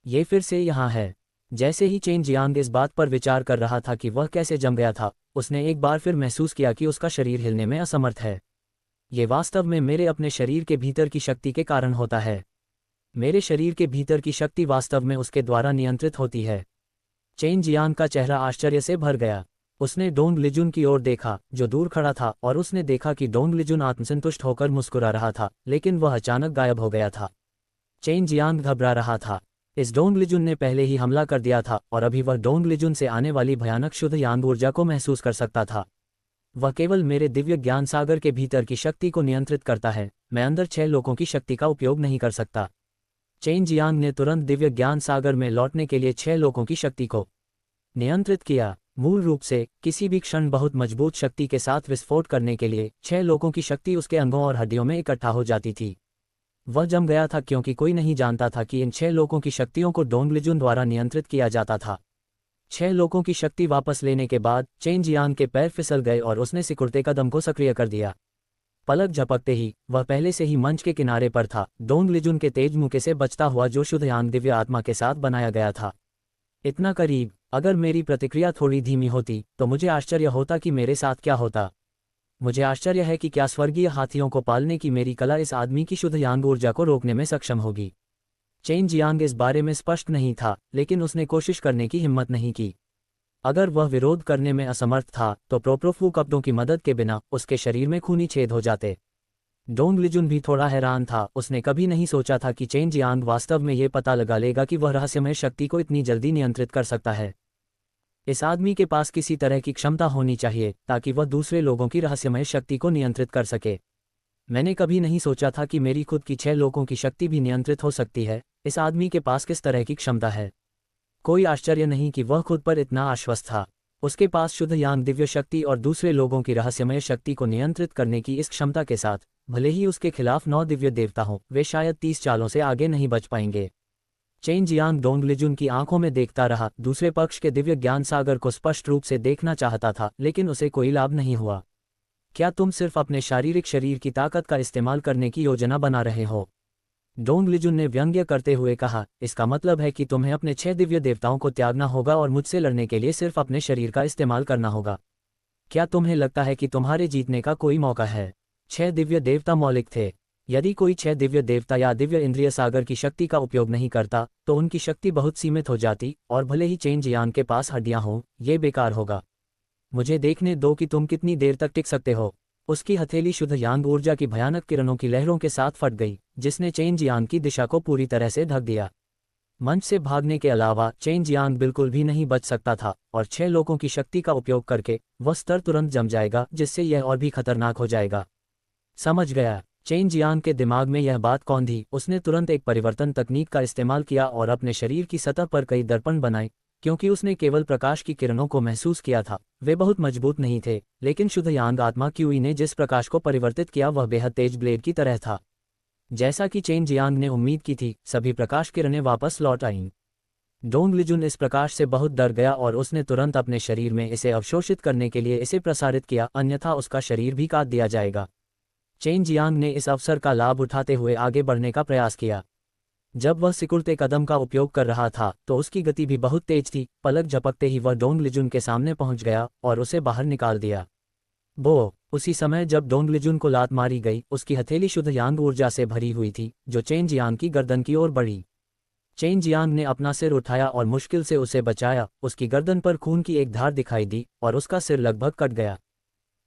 ये फिर से यहाँ है। जैसे ही चेन जियांग इस बात पर विचार कर रहा था कि वह कैसे जम गया था, उसने एक बार फिर महसूस किया कि उसका शरीर हिलने में असमर्थ है। ये वास्तव में मेरे अपने शरीर के भीतर की शक्ति के कारण होता है। मेरे शरीर के भीतर की शक्ति वास्तव में उसके द्वारा नियंत्रित होती है। चेन जियांग का चेहरा आश्चर्य से भर गया। उसने डोंग लिजुन की ओर देखा जो दूर खड़ा था और उसने देखा कि डोंग लिजुन आत्मसंतुष्ट होकर मुस्कुरा रहा था, लेकिन वह अचानक गायब हो गया था। चेन जियांग घबरा रहा था। इस डोंग लिजुन ने पहले ही हमला कर दिया था और अभी वह डोंग लिजुन से आने वाली भयानक शुद्ध यांग ऊर्जा को महसूस कर सकता था। वह केवल मेरे दिव्य ज्ञान सागर के भीतर की शक्ति को नियंत्रित करता है। मैं अंदर 6 लोगों की शक्ति का उपयोग नहीं कर सकता। चेन जियांग ने तुरंत दिव्य ज्ञान सागर में लौटने के लिए 6 लोगों की शक्ति को नियंत्रित किया। मूल रूप से किसी भी क्षण बहुत मजबूत शक्ति के साथ विस्फोट करने के लिए 6 लोगों की शक्ति उसके अंगों और हड्डियों में इकट्ठा हो जाती थी। वह जम गया था क्योंकि कोई नहीं जानता था कि इन 6 लोगों की शक्तियों को डोंग लिजुन द्वारा नियंत्रित किया जाता था। 6 लोगों की शक्ति वापस लेने के बाद चेन जियांग के पैर फिसल गए और उसने सिकुड़ते कदम को सक्रिय कर दिया। पलक झपकते ही वह पहले से ही मंच के किनारे पर था, डोंग लिजुन के तेज मुके से बचता हुआ जो शुद्ध यांग दिव्य आत्मा के साथ बनाया गया था। इतना करीब। अगर मेरी प्रतिक्रिया थोड़ी धीमी होती तो मुझे आश्चर्य होता कि मेरे साथ क्या होता। मुझे आश्चर्य है कि क्या स्वर्गीय हाथियों को पालने की मेरी कला इस आदमी की शुद्ध यांग ऊर्जा को रोकने में सक्षम होगी। चेन जियांग इस बारे में स्पष्ट नहीं था, लेकिन उसने कोशिश करने की हिम्मत नहीं की। अगर वह विरोध करने में असमर्थ था तो प्रोप्रोफू कपड़ों की मदद के बिना उसके शरीर में खूनी छेद हो जाते। डोंग लिजुन भी थोड़ा हैरान था। उसने कभी नहीं सोचा था कि चेन जियांग वास्तव में ये पता लगा लेगा कि वह रहस्यमय शक्ति को इतनी जल्दी नियंत्रित कर सकता है। इस आदमी के पास किसी तरह की क्षमता होनी चाहिए ताकि वह दूसरे लोगों की रहस्यमय शक्ति को नियंत्रित कर सके। मैंने कभी नहीं सोचा था कि मेरी खुद की 6 लोगों की शक्ति भी नियंत्रित हो सकती है। इस आदमी के पास किस तरह की क्षमता है। कोई आश्चर्य नहीं कि वह खुद पर इतना आश्वस्त था। उसके पास शुद्ध यांग दिव्य शक्ति और दूसरे लोगों की रहस्यमय शक्ति को नियंत्रित करने की इस क्षमता के साथ भले ही उसके खिलाफ 9 दिव्य देवता हों, वे शायद 30 चालों से आगे नहीं बच पाएंगे। चेन जियांग डोंग लिजुन की आंखों में देखता रहा। दूसरे पक्ष के दिव्य ज्ञान सागर को स्पष्ट रूप से देखना चाहता था, लेकिन उसे कोई लाभ नहीं हुआ। क्या तुम सिर्फ अपने शारीरिक शरीर की ताकत का इस्तेमाल करने की योजना बना रहे हो? डोंग लिजुन ने व्यंग्य करते हुए कहा, इसका मतलब है कि तुम्हें अपने 6 दिव्य देवताओं को त्यागना होगा और मुझसे लड़ने के लिए सिर्फ अपने शरीर का इस्तेमाल करना होगा। क्या तुम्हें लगता है कि तुम्हारे जीतने का कोई मौका है? 6 दिव्य देवता मौलिक थे। यदि कोई 6 दिव्य देवता या दिव्य इंद्रिय सागर की शक्ति का उपयोग नहीं करता तो उनकी शक्ति बहुत सीमित हो जाती और भले ही चेन जियांग के पास हड्डियां हों, ये बेकार होगा। मुझे देखने दो कि तुम कितनी देर तक टिक सकते हो। उसकी हथेली शुद्ध यांग ऊर्जा की भयानक किरणों की लहरों के साथ फट गई, जिसने चेन जियांग की दिशा को पूरी तरह से ढक दिया। मंच से भागने के अलावा चेन जियांग बिल्कुल भी नहीं बच सकता था, और 6 लोगों की शक्ति का उपयोग करके वह स्तर तुरंत जम जाएगा, जिससे यह और भी खतरनाक हो जाएगा। समझ गया। चेन जियांग के दिमाग में यह बात कौन थी। उसने तुरंत एक परिवर्तन तकनीक का इस्तेमाल किया और अपने शरीर की सतह पर कई दर्पण बनाए, क्योंकि उसने केवल प्रकाश की किरणों को महसूस किया था। वे बहुत मजबूत नहीं थे, लेकिन शुद्ध यांग आत्मा क्यूई ने जिस प्रकाश को परिवर्तित किया वह बेहद तेज ब्लेड की तरह था। जैसा कि चेन जियांग ने उम्मीद की थी, सभी प्रकाश किरणें वापस लौट आईं। डोंग लिजुन इस प्रकाश से बहुत डर गया और उसने तुरंत अपने शरीर में इसे अवशोषित करने के लिए इसे प्रसारित किया, अन्यथा उसका शरीर भी काट दिया जाएगा। चेन जियांग ने इस अवसर का लाभ उठाते हुए आगे बढ़ने का प्रयास किया। जब वह सिकुड़ते कदम का उपयोग कर रहा था तो उसकी गति भी बहुत तेज थी। पलक झपकते ही वह डोंग लिजुन के सामने पहुंच गया और उसे बाहर निकाल दिया। उसी समय जब डोंग लिजुन को लात मारी गई, उसकी हथेली शुद्ध यांग ऊर्जा से भरी हुई थी, जो चेन जियांग की गर्दन की ओर बढ़ी। चेन जियांग ने अपना सिर उठाया और मुश्किल से उसे बचाया। उसकी गर्दन पर खून की एक धार दिखाई दी और उसका सिर लगभग कट गया।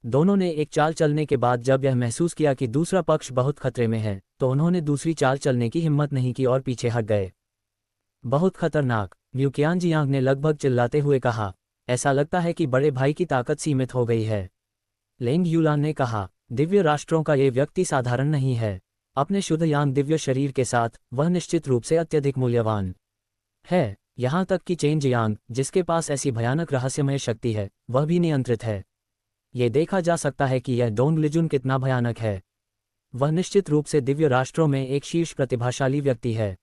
दोनों ने एक चाल चलने के बाद जब यह महसूस किया कि दूसरा पक्ष बहुत खतरे में है, तो उन्होंने दूसरी चाल चलने की हिम्मत नहीं की और पीछे हट गए। बहुत खतरनाक, ल्यूकियान जियांग ने लगभग चिल्लाते हुए कहा। ऐसा लगता है कि बड़े भाई की ताकत सीमित हो गई है। लेंग यूलान ने कहा, दिव्य राष्ट्रों का ये व्यक्ति साधारण नहीं है। अपने शुद्ध यांग दिव्य शरीर के साथ वह निश्चित रूप से अत्यधिक मूल्यवान है। यहाँ तक कि चेन जियांग, जिसके पास ऐसी भयानक रहस्यमय शक्ति है, वह भी नियंत्रित है। ये देखा जा सकता है कि यह डोंग लिजुन कितना भयानक है। वह निश्चित रूप से दिव्य राष्ट्रों में एक शीर्ष प्रतिभाशाली व्यक्ति है।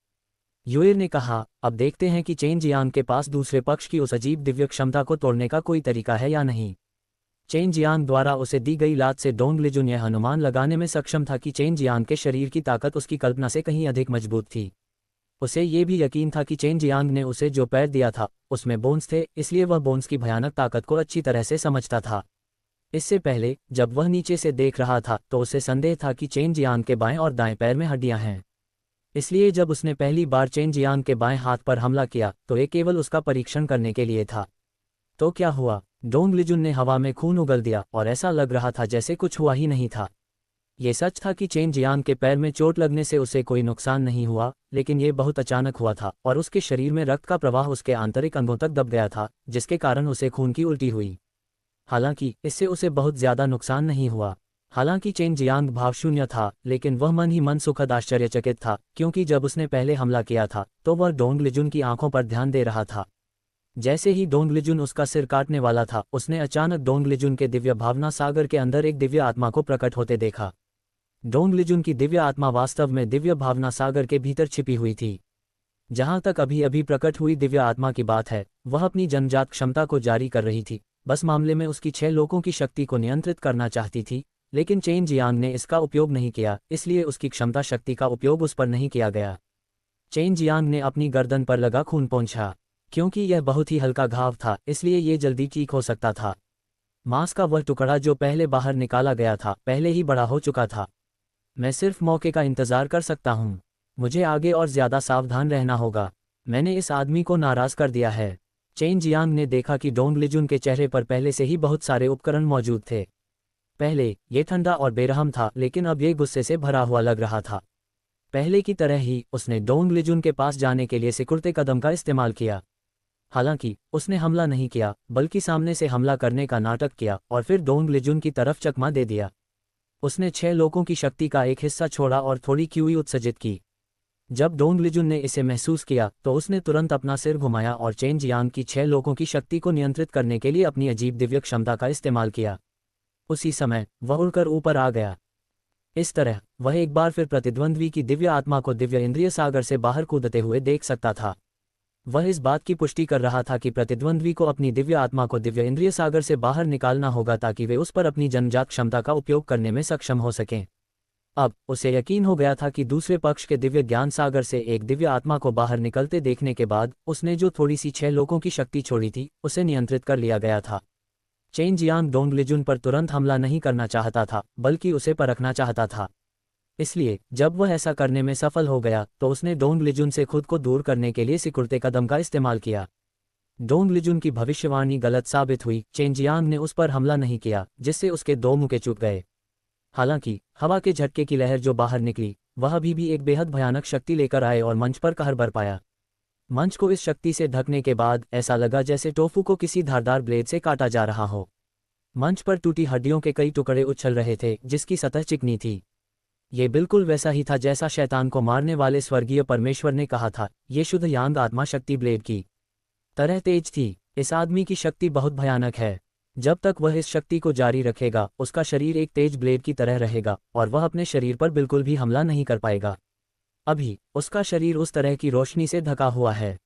यूएर ने कहा, अब देखते हैं कि चेन जियांग के पास दूसरे पक्ष की उस अजीब दिव्य क्षमता को तोड़ने का कोई तरीका है या नहीं। चेन जियांग द्वारा उसे दी गई लात से डोंग लिजुन यह अनुमान लगाने में सक्षम था कि चेन जियांग के शरीर की ताकत उसकी कल्पना से कहीं अधिक मजबूत थी। उसे ये भी यकीन था कि चेन जियांग ने उसे जो पैर दिया था उसमें बोन्स थे, इसलिए वह बोन्स की भयानक ताकत को अच्छी तरह से समझता था। इससे पहले जब वह नीचे से देख रहा था तो उसे संदेह था कि चेन जियांग के बाएं और दाएं पैर में हड्डियां हैं। इसलिए जब उसने पहली बार चेन जियांग के बाएं हाथ पर हमला किया तो ये केवल उसका परीक्षण करने के लिए था। तो क्या हुआ? डोंग लिजुन ने हवा में खून उगल दिया और ऐसा लग रहा था जैसे कुछ हुआ ही नहीं था। ये सच था कि चेन जियांग के पैर में चोट लगने से उसे कोई नुकसान नहीं हुआ, लेकिन ये बहुत अचानक हुआ था और उसके शरीर में रक्त का प्रवाह उसके आंतरिक अंगों तक दब गया था, जिसके कारण उसे खून की उल्टी हुई। हालांकि इससे उसे बहुत ज्यादा नुकसान नहीं हुआ। हालांकि चेन जियांग भावशून्य था, लेकिन वह मन ही मन सुखद आश्चर्यचकित था, क्योंकि जब उसने पहले हमला किया था तो वह डोंग लिजुन की आंखों पर ध्यान दे रहा था। जैसे ही डोंग लिजुन उसका सिर काटने वाला था, उसने अचानक डोंग लिजुन के दिव्य भावना सागर के अंदर एक दिव्य आत्मा को प्रकट होते देखा। डोंग लिजुन की दिव्य आत्मा वास्तव में दिव्य भावना सागर के भीतर छिपी हुई थी। जहां तक अभी अभी प्रकट हुई दिव्य आत्मा की बात है, वह अपनी जन्मजात क्षमता को जारी कर रही थी। बस मामले में उसकी 6 लोगों की शक्ति को नियंत्रित करना चाहती थी, लेकिन चेन जियांग ने इसका उपयोग नहीं किया, इसलिए उसकी क्षमता शक्ति का उपयोग उस पर नहीं किया गया। चेन जियांग ने अपनी गर्दन पर लगा खून पोंछा। क्योंकि यह बहुत ही हल्का घाव था, इसलिए ये जल्दी ठीक हो सकता था। मांस का वह टुकड़ा जो पहले बाहर निकाला गया था, पहले ही बड़ा हो चुका था। मैं सिर्फ मौके का इंतजार कर सकता हूँ। मुझे आगे और ज्यादा सावधान रहना होगा। मैंने इस आदमी को नाराज कर दिया है। चेन जियांग ने देखा कि डोंग लिजुन के चेहरे पर पहले से ही बहुत सारे उपकरण मौजूद थे। पहले ये ठंडा और बेरहम था, लेकिन अब ये गुस्से से भरा हुआ लग रहा था। पहले की तरह ही उसने डोंग लिजुन के पास जाने के लिए सिकुड़ते कदम का इस्तेमाल किया। हालांकि उसने हमला नहीं किया, बल्कि सामने से हमला करने का नाटक किया और फिर डोंग लिजुन की तरफ चकमा दे दिया। उसने 6 लोगों की शक्ति का एक हिस्सा छोड़ा और थोड़ी क्यूई उत्सर्जित की। जब डोंग लिजुन ने इसे महसूस किया तो उसने तुरंत अपना सिर घुमाया और चेन जियांग की 6 लोगों की शक्ति को नियंत्रित करने के लिए अपनी अजीब दिव्य क्षमता का इस्तेमाल किया। उसी समय वह उड़कर ऊपर आ गया। इस तरह वह एक बार फिर प्रतिद्वंद्वी की दिव्य आत्मा को दिव्य इंद्रिय सागर से बाहर कूदते हुए देख सकता था। वह इस बात की पुष्टि कर रहा था कि प्रतिद्वंद्वी को अपनी दिव्य आत्मा को दिव्य इंद्रिय सागर से बाहर निकालना होगा ताकि वे उस पर अपनी जन्मजात क्षमता का उपयोग करने में सक्षम हो सकें। अब उसे यकीन हो गया था कि दूसरे पक्ष के दिव्य ज्ञान सागर से एक दिव्य आत्मा को बाहर निकलते देखने के बाद उसने जो थोड़ी सी 6 लोगों की शक्ति छोड़ी थी, उसे नियंत्रित कर लिया गया था। चेन जियांग डोंग लिजुन पर तुरंत हमला नहीं करना चाहता था, बल्कि उसे परखना चाहता था। इसलिए जब वह ऐसा करने में सफल हो गया तो उसने डोंग लिजुन से खुद को दूर करने के लिए सिकुड़ते कदम का इस्तेमाल किया। डोंग लिजुन की भविष्यवाणी गलत साबित हुई। चेन जियांग ने उस पर हमला नहीं किया, जिससे उसके 2 मुक्के चूक गए। हालांकि हवा के झटके की लहर जो बाहर निकली वह अभी भी एक बेहद भयानक शक्ति लेकर आए और मंच पर कहर बरपाया। मंच को इस शक्ति से ढकने के बाद ऐसा लगा जैसे टोफू को किसी धारदार ब्लेड से काटा जा रहा हो। मंच पर टूटी हड्डियों के कई टुकड़े उछल रहे थे जिसकी सतह चिकनी थी। ये बिल्कुल वैसा ही था जैसा शैतान को मारने वाले स्वर्गीय परमेश्वर ने कहा था। ये शुद्ध यांग आत्मा शक्ति ब्लेड की तरह तेज थी। इस आदमी की शक्ति बहुत भयानक है। जब तक वह इस शक्ति को जारी रखेगा उसका शरीर एक तेज ब्लेड की तरह रहेगा और वह अपने शरीर पर बिल्कुल भी हमला नहीं कर पाएगा। अभी उसका शरीर उस तरह की रोशनी से ढका हुआ है।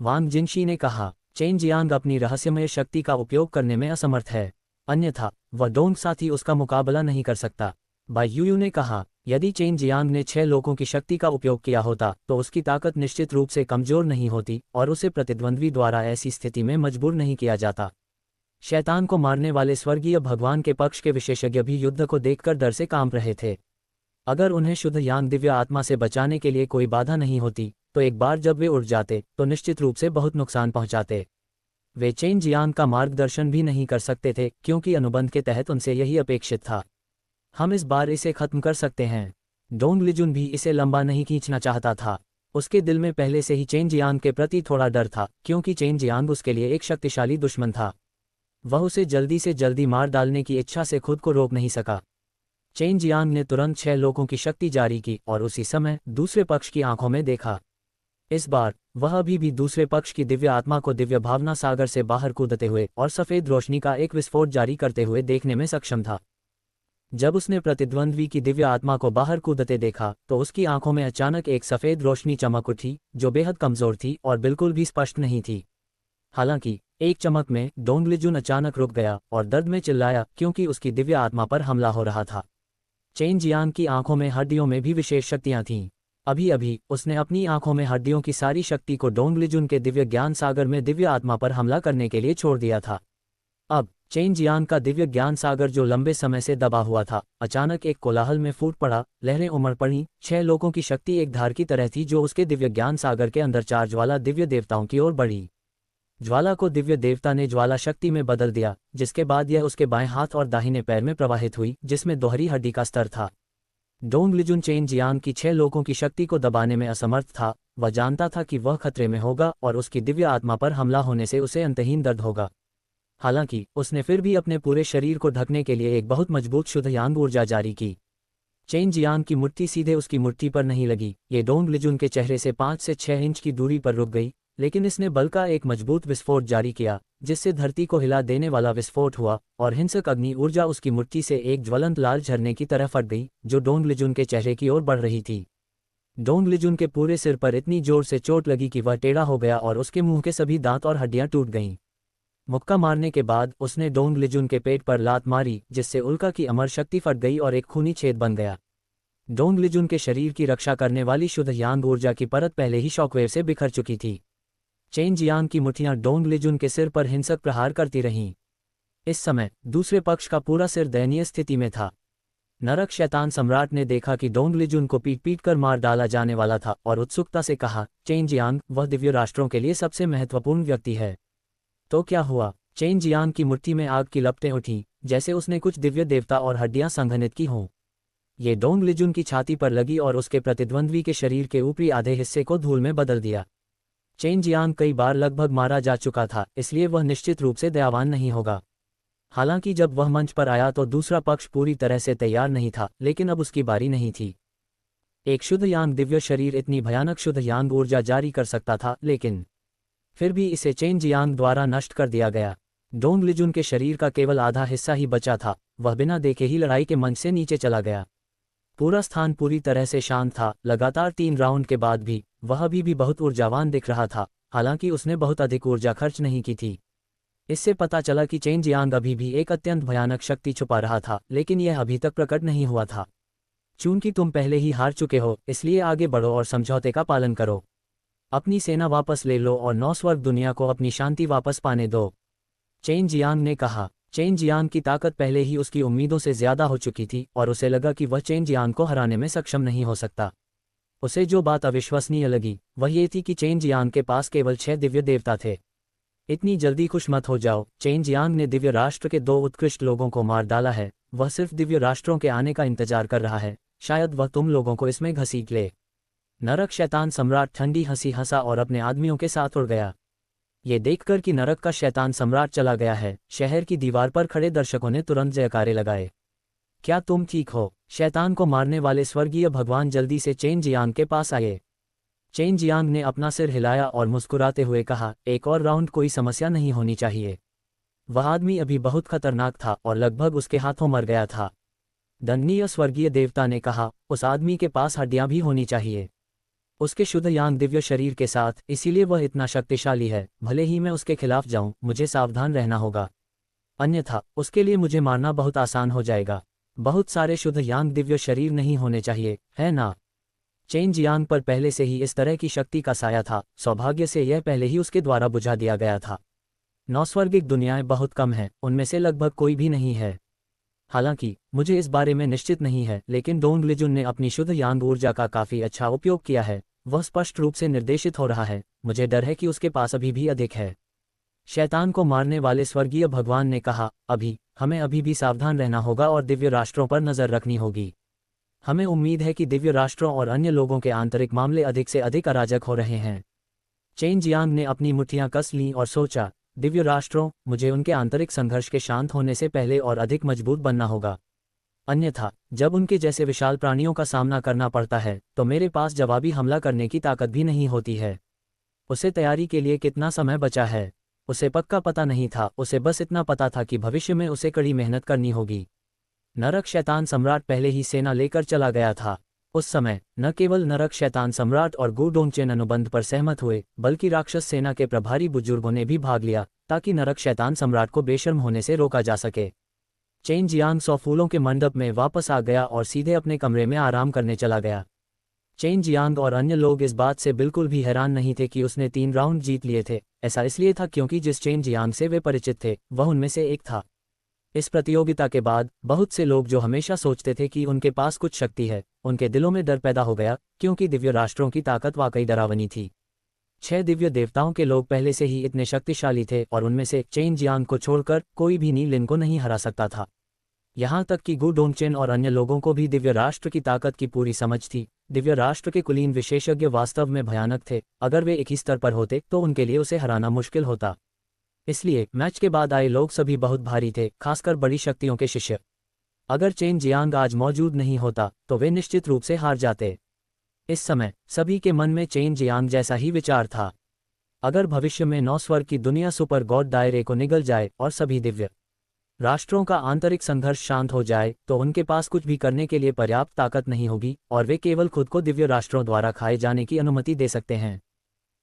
वांग जिनशी ने कहा, चेन जियांग अपनी रहस्यमय शक्ति का उपयोग करने में असमर्थ है, अन्यथा वह डोंग साथी उसका मुकाबला नहीं कर सकता। बाई यूयू ने कहा, यदि चेन जियांग ने 6 लोगों की शक्ति का उपयोग किया होता तो उसकी ताकत निश्चित रूप से कमजोर नहीं होती और उसे प्रतिद्वंद्वी द्वारा ऐसी स्थिति में मजबूर नहीं किया जाता। शैतान को मारने वाले स्वर्गीय भगवान के पक्ष के विशेषज्ञ भी युद्ध को देखकर डर से कांप रहे थे। अगर उन्हें शुद्ध यांग दिव्य आत्मा से बचाने के लिए कोई बाधा नहीं होती तो एक बार जब वे उड़ जाते तो निश्चित रूप से बहुत नुकसान पहुंचाते। वे चेन जियांग का मार्गदर्शन भी नहीं कर सकते थे क्योंकि अनुबंध के तहत उनसे यही अपेक्षित था। हम इस बार इसे खत्म कर सकते हैं। डोंग लिजुन भी इसे लंबा नहीं खींचना चाहता था। उसके दिल में पहले से ही चेन जियांग के प्रति थोड़ा डर था क्योंकि चेन जियांग उसके लिए एक शक्तिशाली दुश्मन था। वह उसे जल्दी से जल्दी मार डालने की इच्छा से खुद को रोक नहीं सका। चेन जियांग ने तुरंत 6 लोगों की शक्ति जारी की और उसी समय दूसरे पक्ष की आंखों में देखा। इस बार वह अभी भी दूसरे पक्ष की दिव्य आत्मा को दिव्य भावना सागर से बाहर कूदते हुए और सफेद रोशनी का एक विस्फोट जारी करते हुए देखने में सक्षम था। जब उसने प्रतिद्वंद्वी की दिव्य आत्मा को बाहर कूदते देखा तो उसकी आंखों में अचानक एक सफेद रोशनी चमक उठी जो बेहद कमजोर थी और बिल्कुल भी स्पष्ट नहीं थी। हालांकि एक चमक में डोंग लिजुन अचानक रुक गया और दर्द में चिल्लाया क्योंकि उसकी दिव्य आत्मा पर हमला हो रहा था। चेन जियांग की आंखों में हड्डियों में भी विशेष शक्तियां थीं। अभी अभी उसने अपनी आंखों में हड्डियों की सारी शक्ति को डोंग लिजुन के दिव्य ज्ञान सागर में दिव्य आत्मा पर हमला करने के लिए छोड़ दिया था। अब चेन जियांग का दिव्य ज्ञान सागर जो लंबे समय से दबा हुआ था अचानक एक कोलाहल में फूट पड़ा। लहरें उमड़ पड़ी। 6 लोगों की शक्ति एक धार की तरह थी जो उसके दिव्य ज्ञान सागर के अंदर 4 ज्वाला दिव्य देवताओं की ओर बढ़ी। ज्वाला को दिव्य देवता ने ज्वाला शक्ति में बदल दिया जिसके बाद यह उसके बाएं हाथ और दाहिने पैर में प्रवाहित हुई जिसमें दोहरी हड्डी का स्तर था। डोंग लिजुन चेन जियांग की 6 लोगों की शक्ति को दबाने में असमर्थ था। वह जानता था कि वह खतरे में होगा और उसकी दिव्य आत्मा पर हमला होने से उसे अंतहीन दर्द होगा। हालांकि उसने फिर भी अपने पूरे शरीर को ढकने के लिए एक बहुत मजबूत शुद्ध यांग ऊर्जा जारी की। चेन जियांग की मुट्ठी सीधे उसकी मुट्ठी पर नहीं लगी। ये डोंग लिजुन के चेहरे से 5 से 6 इंच की दूरी पर रुक गई, लेकिन इसने बल का एक मजबूत विस्फोट जारी किया जिससे धरती को हिला देने वाला विस्फोट हुआ और हिंसक अग्नि ऊर्जा उसकी मुट्ठी से एक ज्वलंत लाल झरने की तरह फट गई जो डोंग लिजुन के चेहरे की ओर बढ़ रही थी। डोंग लिजुन के पूरे सिर पर इतनी जोर से चोट लगी कि वह टेढ़ा हो गया और उसके मुंह के सभी दांत और हड्डियां टूट गईं। मुक्का मारने के बाद उसने डोंग लिजुन के पेट पर लात मारी जिससे उल्का की अमर शक्ति फट गई और एक खूनी छेद बन गया। डोंग लिजुन के शरीर की रक्षा करने वाली शुद्ध यांग ऊर्जा की परत पहले ही शॉकवेव से बिखर चुकी थी। चेन जियांग की मुट्ठियां डोंग लिजुन के सिर पर हिंसक प्रहार करती रहीं। इस समय दूसरे पक्ष का पूरा सिर दयनीय स्थिति में था। नरक शैतान सम्राट ने देखा कि डोंग लिजुन को पीट पीट कर मार डाला जाने वाला था और उत्सुकता से कहा, चेन जियांग, वह दिव्य राष्ट्रों के लिए सबसे महत्वपूर्ण व्यक्ति है। तो क्या हुआ? चेन जियांग की मुट्ठी में आग की लपटें उठीं जैसे उसने कुछ दिव्य देवता और हड्डियां संघनित की हों। ये डोंग लिजुन की छाती पर लगी और उसके प्रतिद्वंद्वी के शरीर के ऊपरी आधे हिस्से को धूल में बदल दिया। चेन जियांग कई बार लगभग मारा जा चुका था, इसलिए वह निश्चित रूप से दयावान नहीं होगा। हालांकि जब वह मंच पर आया तो दूसरा पक्ष पूरी तरह से तैयार नहीं था, लेकिन अब उसकी बारी नहीं थी। एक शुद्ध यांग दिव्य शरीर इतनी भयानक शुद्ध यांग ऊर्जा जारी कर सकता था, लेकिन फिर भी इसे चेन जियांग द्वारा नष्ट कर दिया गया। डोंग लिजुन के शरीर का केवल आधा हिस्सा ही बचा था। वह बिना देखे ही लड़ाई के मंच से नीचे चला गया। पूरा स्थान पूरी तरह से शांत था। लगातार 3 राउंड के बाद भी वह अभी भी बहुत ऊर्जावान दिख रहा था, हालांकि उसने बहुत अधिक ऊर्जा खर्च नहीं की थी। इससे पता चला कि चेन जियांग अभी भी एक अत्यंत भयानक शक्ति छुपा रहा था, लेकिन यह अभी तक प्रकट नहीं हुआ था। चूंकि तुम पहले ही हार चुके हो, इसलिए आगे बढ़ो और समझौते का पालन करो। अपनी सेना वापस ले लो और 9 स्वर्ग दुनिया को अपनी शांति वापस पाने दो, चेन जियांग ने कहा। चेन जियांग की ताकत पहले ही उसकी उम्मीदों से ज्यादा हो चुकी थी और उसे लगा कि वह चेन जियांग को हराने में सक्षम नहीं हो सकता। उसे जो बात अविश्वसनीय लगी वह ये थी कि चेन जियांग के पास केवल 6 दिव्य देवता थे। इतनी जल्दी खुश मत हो जाओ। चेन जियांग ने दिव्य राष्ट्र के 2 उत्कृष्ट लोगों को मार डाला है, वह सिर्फ दिव्य राष्ट्रों के आने का इंतजार कर रहा है, शायद वह तुम लोगों को इसमें घसीट ले। नरक शैतान सम्राट ठंडी हंसी हंसा और अपने आदमियों के साथ उड़ गया। ये देखकर कि नरक का शैतान सम्राट चला गया है, शहर की दीवार पर खड़े दर्शकों ने तुरंत जयकारे लगाए। क्या तुम ठीक हो? शैतान को मारने वाले स्वर्गीय भगवान जल्दी से चेन जियांग के पास आए। चेन जियांग ने अपना सिर हिलाया और मुस्कुराते हुए कहा, एक और राउंड, कोई समस्या नहीं होनी चाहिए। वह आदमी अभी बहुत खतरनाक था और लगभग उसके हाथों मर गया था। दंडनीय स्वर्गीय देवता ने कहा, उस आदमी के पास हड्डियां भी होनी चाहिए। उसके शुद्ध यांग दिव्य शरीर के साथ, इसीलिए वह इतना शक्तिशाली है। भले ही मैं उसके खिलाफ जाऊं, मुझे सावधान रहना होगा, अन्यथा उसके लिए मुझे मारना बहुत आसान हो जाएगा। बहुत सारे शुद्ध यांग दिव्य शरीर नहीं होने चाहिए, है ना? चेन जियांग पर पहले से ही इस तरह की शक्ति का साया था, सौभाग्य से यह पहले ही उसके द्वारा बुझा दिया गया था। नौस्वर्गिक दुनियाएं बहुत कम हैं, उनमें से लगभग कोई भी नहीं है। हालांकि मुझे इस बारे में निश्चित नहीं है, लेकिन डोंग लिजुन ने अपनी शुद्ध यांग ऊर्जा का काफी अच्छा उपयोग किया है। वह स्पष्ट रूप से निर्देशित हो रहा है। मुझे डर है कि उसके पास अभी भी अधिक है। शैतान को मारने वाले स्वर्गीय भगवान ने कहा, हमें अभी भी सावधान रहना होगा और दिव्य राष्ट्रों पर नजर रखनी होगी। हमें उम्मीद है कि दिव्य राष्ट्रों और अन्य लोगों के आंतरिक मामले अधिक से अधिक अराजक हो रहे हैं। चेन जियांग ने अपनी मुट्ठियां कस लीं और सोचा, दिव्य राष्ट्रों, मुझे उनके आंतरिक संघर्ष के शांत होने से पहले और अधिक मजबूत बनना होगा। अन्यथा जब उनके जैसे विशाल प्राणियों का सामना करना पड़ता है तो मेरे पास जवाबी हमला करने की ताकत भी नहीं होती है। उसे तैयारी के लिए कितना समय बचा है, उसे पक्का पता नहीं था। उसे बस इतना पता था कि भविष्य में उसे कड़ी मेहनत करनी होगी। नरक शैतान सम्राट पहले ही सेना लेकर चला गया था। उस समय न केवल नरक शैतान सम्राट और गु डोंगचेन अनुबंध पर सहमत हुए, बल्कि राक्षस सेना के प्रभारी बुजुर्गों ने भी भाग लिया, ताकि नरक शैतान सम्राट को बेशर्म होने से रोका जा सके। चेन जियांग 100 फूलों के मंडप में वापस आ गया और सीधे अपने कमरे में आराम करने चला गया। चेन जियांग और अन्य लोग इस बात से बिल्कुल भी हैरान नहीं थे कि उसने 3 राउंड जीत लिए थे। ऐसा इसलिए था क्योंकि जिस चेन जियांग से वे परिचित थे, वह उनमें से एक था। इस प्रतियोगिता के बाद बहुत से लोग जो हमेशा सोचते थे कि उनके पास कुछ शक्ति है, उनके दिलों में डर पैदा हो गया, क्योंकि दिव्य राष्ट्रों की ताकत वाकई डरावनी थी। 6 दिव्य देवताओं के लोग पहले से ही इतने शक्तिशाली थे और उनमें से चेन जियांग को छोड़कर कोई भी नी लिन को नहीं हरा सकता था। यहाँ तक कि गु डोंगचेन और अन्य लोगों को भी दिव्य राष्ट्र की ताकत की पूरी समझ थी। दिव्य राष्ट्र के कुलीन विशेषज्ञ वास्तव में भयानक थे। अगर वे एक ही स्तर पर होते तो उनके लिए उसे हराना मुश्किल होता। इसलिए मैच के बाद आए लोग सभी बहुत भारी थे, खासकर बड़ी शक्तियों के शिष्य। अगर चेन जियांग आज मौजूद नहीं होता तो वे निश्चित रूप से हार जाते। इस समय सभी के मन में चेन जियांग जैसा ही विचार था। अगर भविष्य में 9 स्वर्ग की दुनिया सुपर गॉड दायरे को निगल जाए और सभी दिव्य राष्ट्रों का आंतरिक संघर्ष शांत हो जाए, तो उनके पास कुछ भी करने के लिए पर्याप्त ताकत नहीं होगी और वे केवल खुद को दिव्य राष्ट्रों द्वारा खाए जाने की अनुमति दे सकते हैं।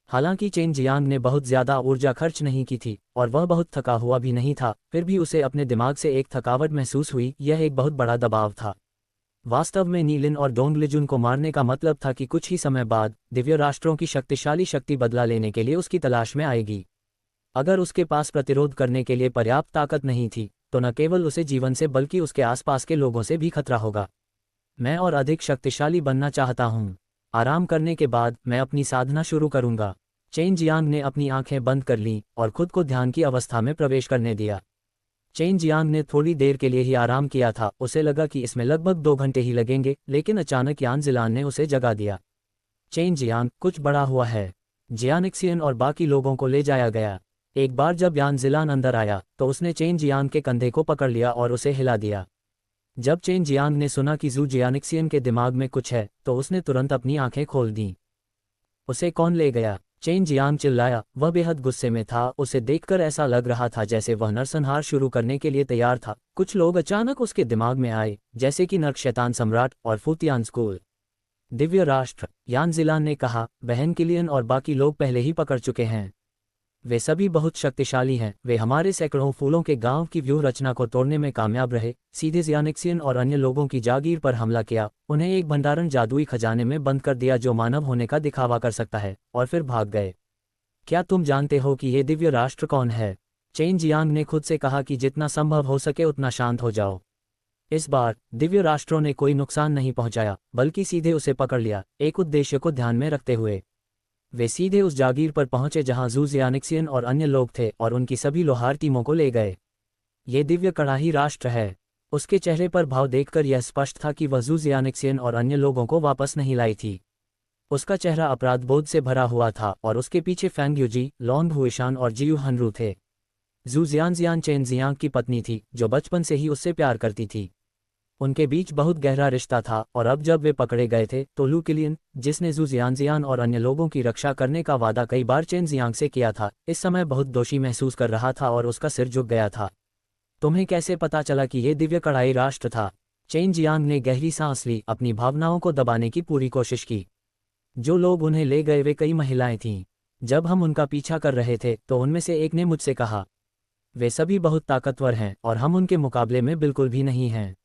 हालांकि चेन जियांग ने बहुत ज्यादा ऊर्जा खर्च नहीं की थी और वह बहुत थका हुआ भी नहीं था, फिर भी उसे अपने दिमाग से एक थकावट महसूस हुई। यह एक बहुत बड़ा दबाव था। वास्तव में नी लिन और डोंग लिजुन को मारने का मतलब था कि कुछ ही समय बाद दिव्य राष्ट्रों की शक्तिशाली शक्ति बदला लेने के लिए उसकी तलाश में आएगी। अगर उसके पास प्रतिरोध करने के लिए पर्याप्त ताकत नहीं थी तो न केवल उसे जीवन से बल्कि उसके आसपास के लोगों से भी खतरा होगा। मैं और अधिक शक्तिशाली बनना चाहता हूँ। आराम करने के बाद मैं अपनी साधना शुरू करूंगा। चेन जियांग ने अपनी आंखें बंद कर लीं और खुद को ध्यान की अवस्था में प्रवेश करने दिया। चेन जियांग ने थोड़ी देर के लिए ही आराम किया था। उसे लगा कि इसमें लगभग 2 घंटे ही लगेंगे, लेकिन अचानक यान जिलान ने उसे जगा दिया। चेन जियांग, कुछ बड़ा हुआ है। जियानिक्सियन और बाकी लोगों को ले जाया गया। एक बार जब यान जिलान अंदर आया तो उसने चेन जियांग के कंधे को पकड़ लिया और उसे हिला दिया। जब चेन जियांग ने सुना कि जू जियानिक्सियन के दिमाग में कुछ है तो उसने तुरंत अपनी आंखें खोल दीं। उसे कौन ले गया? चेन जियांग चिल्लाया। वह बेहद गुस्से में था। उसे देखकर ऐसा लग रहा था जैसे वह नरसंहार शुरू करने के लिए तैयार था। कुछ लोग अचानक उसके दिमाग में आए, जैसे कि नरक शैतान सम्राट और फूतियान स्कूल। दिव्य राष्ट्र, यान जिलान ने कहा, बहन किलियन और बाकी लोग पहले ही पकड़ चुके हैं। वे सभी बहुत शक्तिशाली हैं। वे हमारे सैकड़ों फूलों के गांव की व्यूह रचना को तोड़ने में कामयाब रहे, सीधे जियानिक्सियन और अन्य लोगों की जागीर पर हमला किया, उन्हें एक भंडारण जादुई खजाने में बंद कर दिया जो मानव होने का दिखावा कर सकता है, और फिर भाग गए। क्या तुम जानते हो कि ये दिव्य राष्ट्र कौन है? चेन जियांग ने खुद से कहा कि जितना संभव हो सके उतना शांत हो जाओ। इस बार दिव्य राष्ट्रों ने कोई नुकसान नहीं पहुंचाया, बल्कि सीधे उसे पकड़ लिया, एक उद्देश्य को ध्यान में रखते हुए। वे सीधे उस जागीर पर पहुंचे जहां जू जियानिक्सियन और अन्य लोग थे और उनकी सभी लोहार टीमों को ले गए। ये दिव्य कड़ाही राष्ट्र है। उसके चेहरे पर भाव देखकर यह स्पष्ट था कि वह जू जियानिक्सियन और अन्य लोगों को वापस नहीं लाई थी। उसका चेहरा अपराध बोध से भरा हुआ था और उसके पीछे फेंग यूजी, लॉन्ग हुईशान और जियू हनरू थे। जू जियान चेन जियांग की पत्नी थी, जो बचपन से ही उससे प्यार करती थी। उनके बीच बहुत गहरा रिश्ता था और अब जब वे पकड़े गए थे तो लू किलियन, जिसने जू जियान और अन्य लोगों की रक्षा करने का वादा कई बार चेन जियांग से किया था, इस समय बहुत दोषी महसूस कर रहा था और उसका सिर झुक गया था। तुम्हें कैसे पता चला कि ये दिव्य कड़ाई राष्ट्र था? चेन जियांग ने गहरी सांस ली, अपनी भावनाओं को दबाने की पूरी कोशिश की। जो लोग उन्हें ले गए वे कई महिलाएं थीं। जब हम उनका पीछा कर रहे थे तो उनमें से एक ने मुझसे कहा, वे सभी बहुत ताकतवर हैं और हम उनके मुकाबले में बिल्कुल भी नहीं हैं।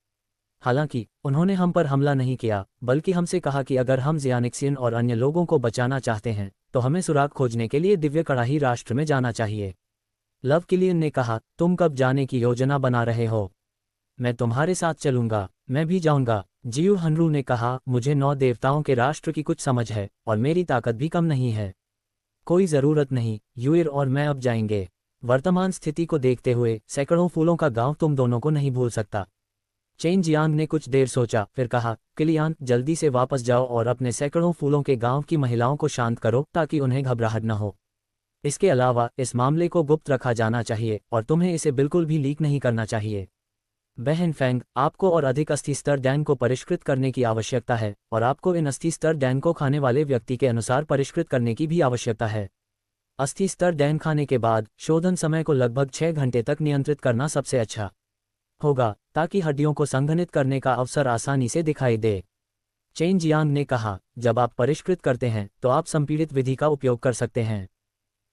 हालांकि उन्होंने हम पर हमला नहीं किया, बल्कि हमसे कहा कि अगर हम जियानिक्सियन और अन्य लोगों को बचाना चाहते हैं तो हमें सुराग खोजने के लिए दिव्य कड़ाही राष्ट्र में जाना चाहिए। लव किलियन ने कहा, तुम कब जाने की योजना बना रहे हो? मैं तुम्हारे साथ चलूंगा। मैं भी जाऊंगा। जियू हनरू ने कहा, मुझे 9 देवताओं के राष्ट्र की कुछ समझ है और मेरी ताकत भी कम नहीं है। कोई ज़रूरत नहीं, यूइर और मैं अब जाएंगे। वर्तमान स्थिति को देखते हुए सैकड़ों फूलों का गांव तुम दोनों को नहीं भूल सकता। चेन जियांग ने कुछ देर सोचा, फिर कहा, किलियान, जल्दी से वापस जाओ और अपने सैकड़ों फूलों के गांव की महिलाओं को शांत करो ताकि उन्हें घबराहट न हो। इसके अलावा इस मामले को गुप्त रखा जाना चाहिए और तुम्हें इसे बिल्कुल भी लीक नहीं करना चाहिए। बहन फेंग, आपको और अधिक अस्थि स्तर डैन को परिष्कृत करने की आवश्यकता है और आपको इन अस्थि स्तर डैन को खाने वाले व्यक्ति के अनुसार परिष्कृत करने की भी आवश्यकता है। अस्थि स्तर डैन खाने के बाद शोधन समय को लगभग 6 घंटे तक नियंत्रित करना सबसे अच्छा होगा, ताकि हड्डियों को संघनित करने का अवसर आसानी से दिखाई दे। चेन जियांग ने कहा, जब आप परिष्कृत करते हैं तो आप संपीड़ित विधि का उपयोग कर सकते हैं।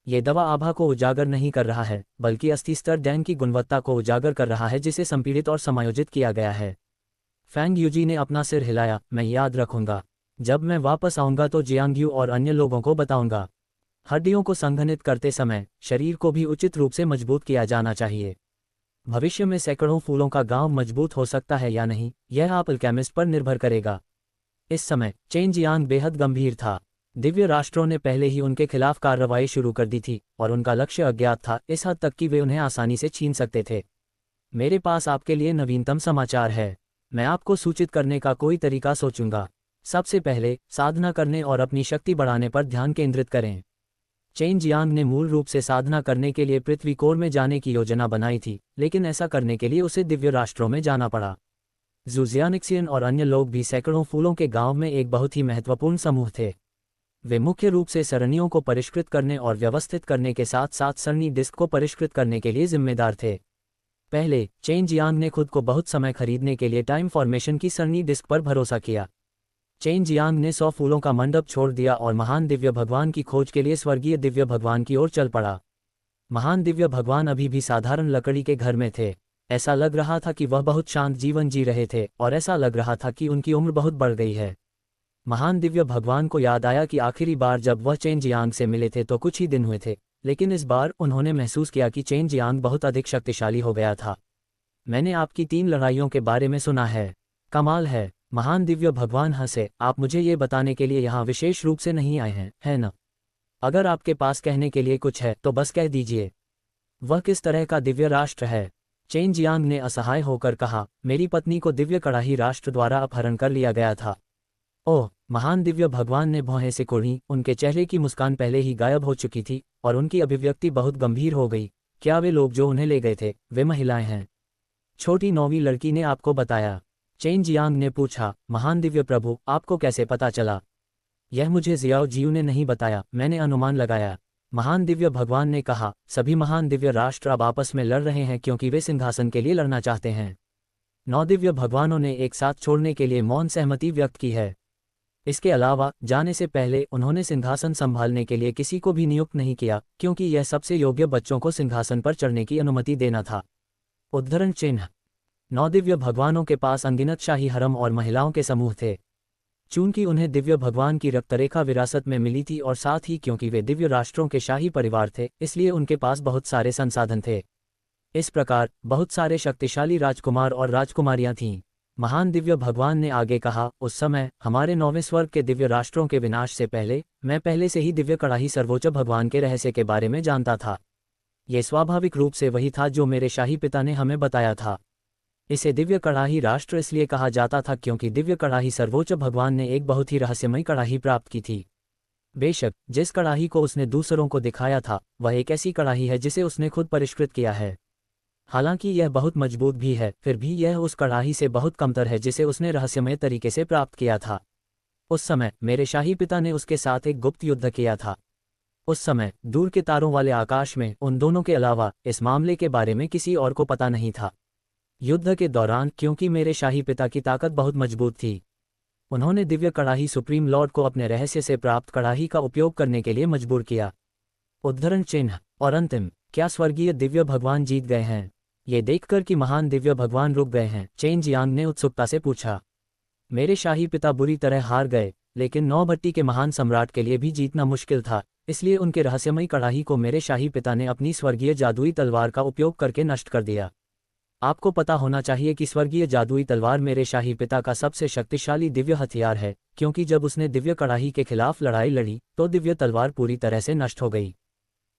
ये दवा आभा को उजागर नहीं कर रहा है, बल्कि अस्थि स्तर डैन की गुणवत्ता को उजागर कर रहा है जिसे संपीड़ित और समायोजित किया गया है। फेंग यूजी ने अपना सिर हिलाया, मैं याद रखूंगा। जब मैं वापस आऊंगा तो जियांगयू और अन्य लोगों को बताऊंगा। हड्डियों को संघनित करते समय शरीर को भी उचित रूप से मजबूत किया जाना चाहिए। भविष्य में सैकड़ों फूलों का गांव मजबूत हो सकता है या नहीं, यह आप अल्केमिस्ट पर निर्भर करेगा। इस समय चेन जियांग बेहद गंभीर था। दिव्य राष्ट्रों ने पहले ही उनके खिलाफ कार्रवाई शुरू कर दी थी और उनका लक्ष्य अज्ञात था, इस हद तक कि वे उन्हें आसानी से छीन सकते थे। मेरे पास आपके लिए नवीनतम समाचार है। मैं आपको सूचित करने का कोई तरीका सोचूंगा। सबसे पहले साधना करने और अपनी शक्ति बढ़ाने पर ध्यान केंद्रित करें। चेन जियांग ने मूल रूप से साधना करने के लिए पृथ्वी कोर में जाने की योजना बनाई थी, लेकिन ऐसा करने के लिए उसे दिव्य राष्ट्रों में जाना पड़ा। जू जियानिक्सियन और अन्य लोग भी सैकड़ों फूलों के गांव में एक बहुत ही महत्वपूर्ण समूह थे। वे मुख्य रूप से सरणियों को परिष्कृत करने और व्यवस्थित करने के साथ साथ सरणी डिस्क को परिष्कृत करने के लिए जिम्मेदार थे। पहले चेन जियांग ने खुद को बहुत समय खरीदने के लिए टाइम फॉर्मेशन की सरणी डिस्क पर भरोसा किया। चेन जियांग ने 100 फूलों का मंडप छोड़ दिया और महान दिव्य भगवान की खोज के लिए स्वर्गीय दिव्य भगवान की ओर चल पड़ा। महान दिव्य भगवान अभी भी साधारण लकड़ी के घर में थे। ऐसा लग रहा था कि वह बहुत शांत जीवन जी रहे थे और ऐसा लग रहा था कि उनकी उम्र बहुत बढ़ गई है। महान दिव्य भगवान को याद आया कि आखिरी बार जब वह चेन जियांग से मिले थे तो कुछ ही दिन हुए थे, लेकिन इस बार उन्होंने महसूस किया कि चेन जियांग बहुत अधिक शक्तिशाली हो गया था। मैंने आपकी 3 लड़ाइयों के बारे में सुना है। कमाल है। महान दिव्य भगवान हंसे, आप मुझे ये बताने के लिए यहाँ विशेष रूप से नहीं आए हैं, है न? अगर आपके पास कहने के लिए कुछ है तो बस कह दीजिए। वह किस तरह का दिव्य राष्ट्र है? चेन जियांग ने असहाय होकर कहा, मेरी पत्नी को दिव्य कड़ाही राष्ट्र द्वारा अपहरण कर लिया गया था। ओह! महान दिव्य भगवान ने भौहें सिकोड़ी, उनके चेहरे की मुस्कान पहले ही गायब हो चुकी थी और उनकी अभिव्यक्ति बहुत गंभीर हो गई। क्या वे लोग जो उन्हें ले गए थे वे महिलाएं हैं? छोटी 9वीं लड़की ने आपको बताया? चेन जियांग ने पूछा। महान दिव्य प्रभु, आपको कैसे पता चला? यह मुझे जियाओ जियू ने नहीं बताया, मैंने अनुमान लगाया। महान दिव्य भगवान ने कहा, सभी महान दिव्य राष्ट्र अब आपस में लड़ रहे हैं क्योंकि वे सिंहासन के लिए लड़ना चाहते हैं। 9 दिव्य भगवानों ने एक साथ छोड़ने के लिए मौन सहमति व्यक्त की है। इसके अलावा जाने से पहले उन्होंने सिंहासन संभालने के लिए किसी को भी नियुक्त नहीं किया, क्योंकि यह सबसे योग्य बच्चों को सिंहासन पर चढ़ने की अनुमति देना था। उद्धरण चिन्ह। 9 दिव्य भगवानों के पास अनगिनत शाही हरम और महिलाओं के समूह थे। चूंकि उन्हें दिव्य भगवान की रक्तरेखा विरासत में मिली थी और साथ ही क्योंकि वे दिव्य राष्ट्रों के शाही परिवार थे, इसलिए उनके पास बहुत सारे संसाधन थे। इस प्रकार बहुत सारे शक्तिशाली राजकुमार और राजकुमारियां थीं। महान दिव्य भगवान ने आगे कहा, उस समय हमारे 9वें स्वर्ग के दिव्य राष्ट्रों के विनाश से पहले मैं पहले से ही दिव्य कड़ाही सर्वोच्च भगवान के रहस्य के बारे में जानता था। ये स्वाभाविक रूप से वही था जो मेरे शाही पिता ने हमें बताया था। इसे दिव्य कड़ाही राष्ट्र इसलिए कहा जाता था क्योंकि दिव्य कड़ाही सर्वोच्च भगवान ने एक बहुत ही रहस्यमयी कड़ाही प्राप्त की थी। बेशक जिस कड़ाही को उसने दूसरों को दिखाया था वह एक ऐसी कड़ाही है जिसे उसने खुद परिष्कृत किया है। हालांकि यह बहुत मजबूत भी है, फिर भी यह उस कड़ाही से बहुत कमतर है जिसे उसने रहस्यमय तरीके से प्राप्त किया था। उस समय मेरे शाही पिता ने उसके साथ एक गुप्त युद्ध किया था। उस समय दूर के तारों वाले आकाश में उन दोनों के अलावा इस मामले के बारे में किसी और को पता नहीं था। युद्ध के दौरान क्योंकि मेरे शाही पिता की ताकत बहुत मजबूत थी, उन्होंने दिव्य कड़ाही सुप्रीम लॉर्ड को अपने रहस्य से प्राप्त कड़ाही का उपयोग करने के लिए मजबूर किया। उद्धरण चिन्ह। और अंतिम, क्या स्वर्गीय दिव्य भगवान जीत गए हैं? ये देखकर कि महान दिव्य भगवान रुक गए हैं, चेन जियांग ने उत्सुकता से पूछा। मेरे शाही पिता बुरी तरह हार गए, लेकिन 9 भट्टी के महान सम्राट के लिए भी जीतना मुश्किल था, इसलिए उनके रहस्यमयी कड़ाही को मेरे शाही पिता ने अपनी स्वर्गीय जादुई तलवार का उपयोग करके नष्ट कर दिया। आपको पता होना चाहिए कि स्वर्गीय जादुई तलवार मेरे शाही पिता का सबसे शक्तिशाली दिव्य हथियार है, क्योंकि जब उसने दिव्य कड़ाही के खिलाफ लड़ाई लड़ी तो दिव्य तलवार पूरी तरह से नष्ट हो गई।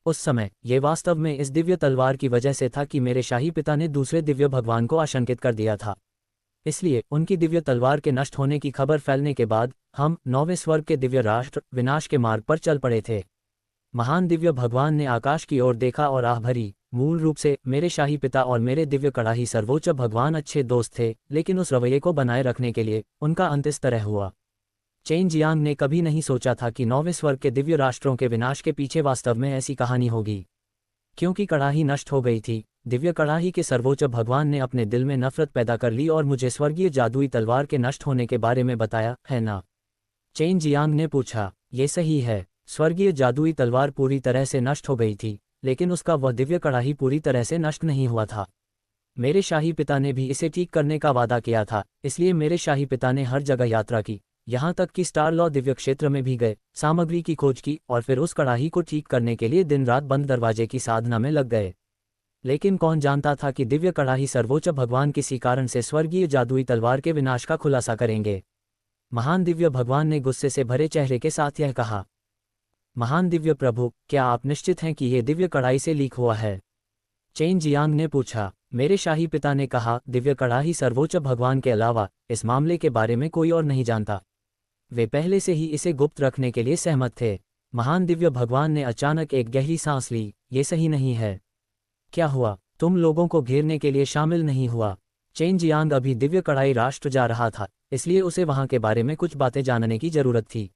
उस समय ये वास्तव में इस दिव्य तलवार की वजह से था कि मेरे शाही पिता ने दूसरे दिव्य भगवान को आशंकित कर दिया था। इसलिए उनकी दिव्य तलवार के नष्ट होने की खबर फैलने के बाद हम 9वें स्वर्ग के दिव्य राष्ट्र विनाश के मार्ग पर चल पड़े थे। महान दिव्य भगवान ने आकाश की ओर देखा और आह भरी। मूल रूप से मेरे शाही पिता और मेरे दिव्य कड़ाही सर्वोच्च भगवान अच्छे दोस्त थे, लेकिन उस रवैये को बनाए रखने के लिए उनका अंत इस तरह हुआ। चेन जियांग ने कभी नहीं सोचा था कि 9वें स्वर्ग के दिव्य राष्ट्रों के विनाश के पीछे वास्तव में ऐसी कहानी होगी। क्योंकि कड़ाही नष्ट हो गई थी, दिव्य कड़ाही के सर्वोच्च भगवान ने अपने दिल में नफरत पैदा कर ली और मुझे स्वर्गीय जादुई तलवार के नष्ट होने के बारे में बताया, है ना? चेन जियांग ने पूछा। ये सही है, स्वर्गीय जादुई तलवार पूरी तरह से नष्ट हो गई थी, लेकिन उसका वह दिव्य कड़ाही पूरी तरह से नष्ट नहीं हुआ था। मेरे शाही पिता ने भी इसे ठीक करने का वादा किया था, इसलिए मेरे शाही पिता ने हर जगह यात्रा की, यहाँ तक कि स्टार लॉ दिव्य क्षेत्र में भी गए, सामग्री की खोज की और फिर उस कड़ाही को ठीक करने के लिए दिन रात बंद दरवाजे की साधना में लग गए। लेकिन कौन जानता था कि दिव्य कड़ाही सर्वोच्च भगवान किसी कारण से स्वर्गीय जादुई तलवार के विनाश का खुलासा करेंगे। महान दिव्य भगवान ने गुस्से से भरे चेहरे के साथ यह कहा। महान दिव्य प्रभु, क्या आप निश्चित हैं कि यह दिव्य कड़ाही से लीक हुआ है? चेन जियांग ने पूछा। मेरे शाही पिता ने कहा, दिव्य कड़ाही सर्वोच्च भगवान के अलावा इस मामले के बारे में कोई और नहीं जानता। वे पहले से ही इसे गुप्त रखने के लिए सहमत थे। महान दिव्य भगवान ने अचानक एक गहरी सांस ली। ये सही नहीं है। क्या हुआ? तुम लोगों को घेरने के लिए शामिल नहीं हुआ? चेन जियांग अभी दिव्य कड़ाही राष्ट्र जा रहा था, इसलिए उसे वहां के बारे में कुछ बातें जानने की जरूरत थी।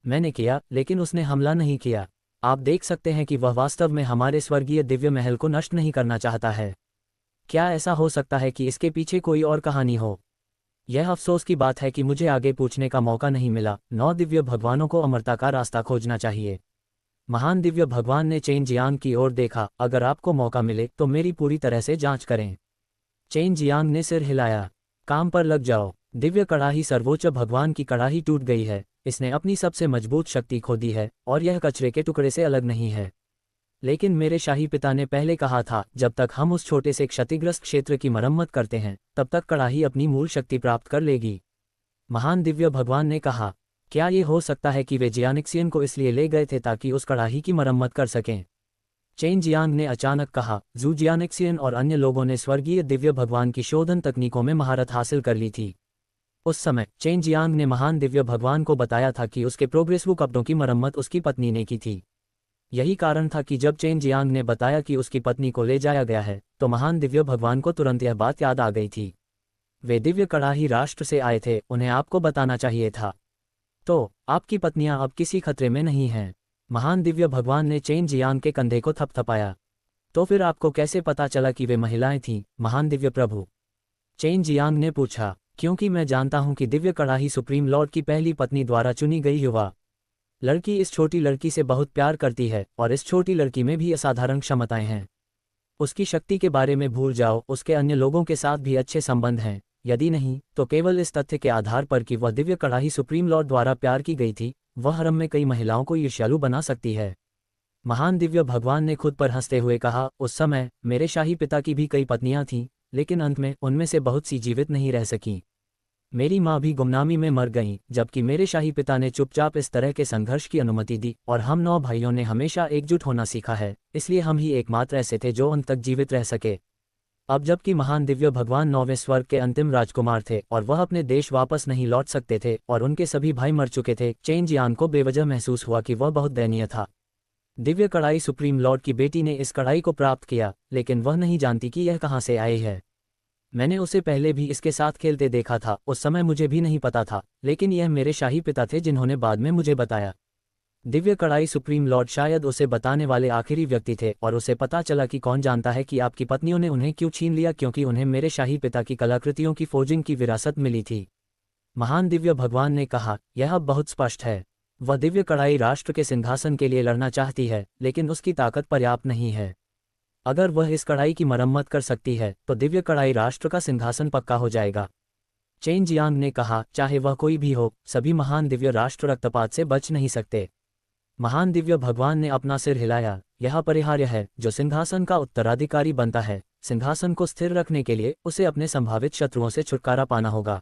मैंने किया, लेकिन उसने हमला नहीं किया। आप देख सकते हैं कि वह वास्तव में हमारे स्वर्गीय दिव्य महल को नष्ट नहीं करना चाहता है। क्या ऐसा हो सकता है कि इसके पीछे कोई और कहानी हो? यह अफसोस की बात है कि मुझे आगे पूछने का मौका नहीं मिला। 9 दिव्य भगवानों को अमरता का रास्ता खोजना चाहिए। महान दिव्य भगवान ने चेन जियांग की ओर देखा। अगर आपको मौका मिले तो मेरी पूरी तरह से जांच करें। चेन जियांग ने सिर हिलाया। काम पर लग जाओ। दिव्य कड़ाही सर्वोच्च भगवान की कड़ाही टूट गई है। इसने अपनी सबसे मजबूत शक्ति खो दी है और यह कचरे के टुकड़े से अलग नहीं है। लेकिन मेरे शाही पिता ने पहले कहा था, जब तक हम उस छोटे से क्षतिग्रस्त क्षेत्र की मरम्मत करते हैं तब तक कड़ाही अपनी मूल शक्ति प्राप्त कर लेगी। महान दिव्य भगवान ने कहा। क्या ये हो सकता है कि वे जियानिक्सियन को इसलिए ले गए थे ताकि उस कड़ाही की मरम्मत कर सकें? चेन जियांग ने अचानक कहा। जू जियानिक्सियन और अन्य लोगों ने स्वर्गीय दिव्य भगवान की शोधन तकनीकों में महारत हासिल कर ली थी। उस समय चेन जियांग ने महान दिव्य भगवान को बताया था कि उसके प्रोग्रेसिव कपड़ों की मरम्मत उसकी पत्नी ने की थी। यही कारण था कि जब चेन जियांग ने बताया कि उसकी पत्नी को ले जाया गया है, तो महान दिव्य भगवान को तुरंत यह बात याद आ गई थी। वे दिव्य कड़ाही राष्ट्र से आए थे, उन्हें आपको बताना चाहिए था। तो आपकी पत्नियां अब किसी खतरे में नहीं हैं। महान दिव्य भगवान ने चेन जियांग के कंधे को थपथपाया। तो फिर आपको कैसे पता चला कि वे महिलाएं थीं, महान दिव्य प्रभु? चेन जियांग ने पूछा। क्योंकि मैं जानता हूं कि दिव्य कड़ाही सुप्रीम लॉर्ड की पहली पत्नी द्वारा चुनी गई युवा लड़की इस छोटी लड़की से बहुत प्यार करती है और इस छोटी लड़की में भी असाधारण क्षमताएं हैं। उसकी शक्ति के बारे में भूल जाओ, उसके अन्य लोगों के साथ भी अच्छे संबंध हैं। यदि नहीं, तो केवल इस तथ्य के आधार पर कि वह दिव्य कड़ाही सुप्रीम लॉर्ड द्वारा प्यार की गई थी, वह हरम में कई महिलाओं को ईर्ष्यालु बना सकती है। महान दिव्य भगवान ने खुद पर हंसते हुए कहा। उस समय मेरे शाही पिता की भी कई पत्नियां थीं, लेकिन अंत में उनमें से बहुत सी जीवित नहीं रह सकीं। मेरी माँ भी गुमनामी में मर गईं, जबकि मेरे शाही पिता ने चुपचाप इस तरह के संघर्ष की अनुमति दी और हम 9 भाइयों ने हमेशा एकजुट होना सीखा है, इसलिए हम ही एकमात्र ऐसे थे जो अंत तक जीवित रह सके। अब जबकि महान दिव्य भगवान 9वें स्वर्ग के अंतिम राजकुमार थे और वह अपने देश वापस नहीं लौट सकते थे और उनके सभी भाई मर चुके थे, चेन जियान को बेवजह महसूस हुआ कि वह बहुत दयनीय था। दिव्य कड़ाई सुप्रीम लॉर्ड की बेटी ने इस कड़ाई को प्राप्त किया, लेकिन वह नहीं जानती कि यह कहाँ से आई है। मैंने उसे पहले भी इसके साथ खेलते देखा था, उस समय मुझे भी नहीं पता था, लेकिन यह मेरे शाही पिता थे जिन्होंने बाद में मुझे बताया। दिव्य कड़ाई सुप्रीम लॉर्ड शायद उसे बताने वाले आखिरी व्यक्ति थे और उसे पता चला कि कौन जानता है कि आपकी पत्नियों ने उन्हें क्यों छीन लिया, क्योंकि उन्हें मेरे शाही पिता की कलाकृतियों की फोर्जिंग की विरासत मिली थी। महान दिव्य भगवान ने कहा, यह अब बहुत स्पष्ट है। वह दिव्य कड़ाई राष्ट्र के सिंहासन के लिए लड़ना चाहती है, लेकिन उसकी ताकत पर्याप्त नहीं है। अगर वह इस कड़ाई की मरम्मत कर सकती है तो दिव्य कड़ाई राष्ट्र का सिंहासन पक्का हो जाएगा। चेन जियांग ने कहा, चाहे वह कोई भी हो, सभी महान दिव्य राष्ट्र रक्तपात से बच नहीं सकते। महान दिव्य भगवान ने अपना सिर हिलाया, यह अपरिहार्य है। जो सिंहासन का उत्तराधिकारी बनता है, सिंहासन को स्थिर रखने के लिए उसे अपने संभावित शत्रुओं से छुटकारा पाना होगा।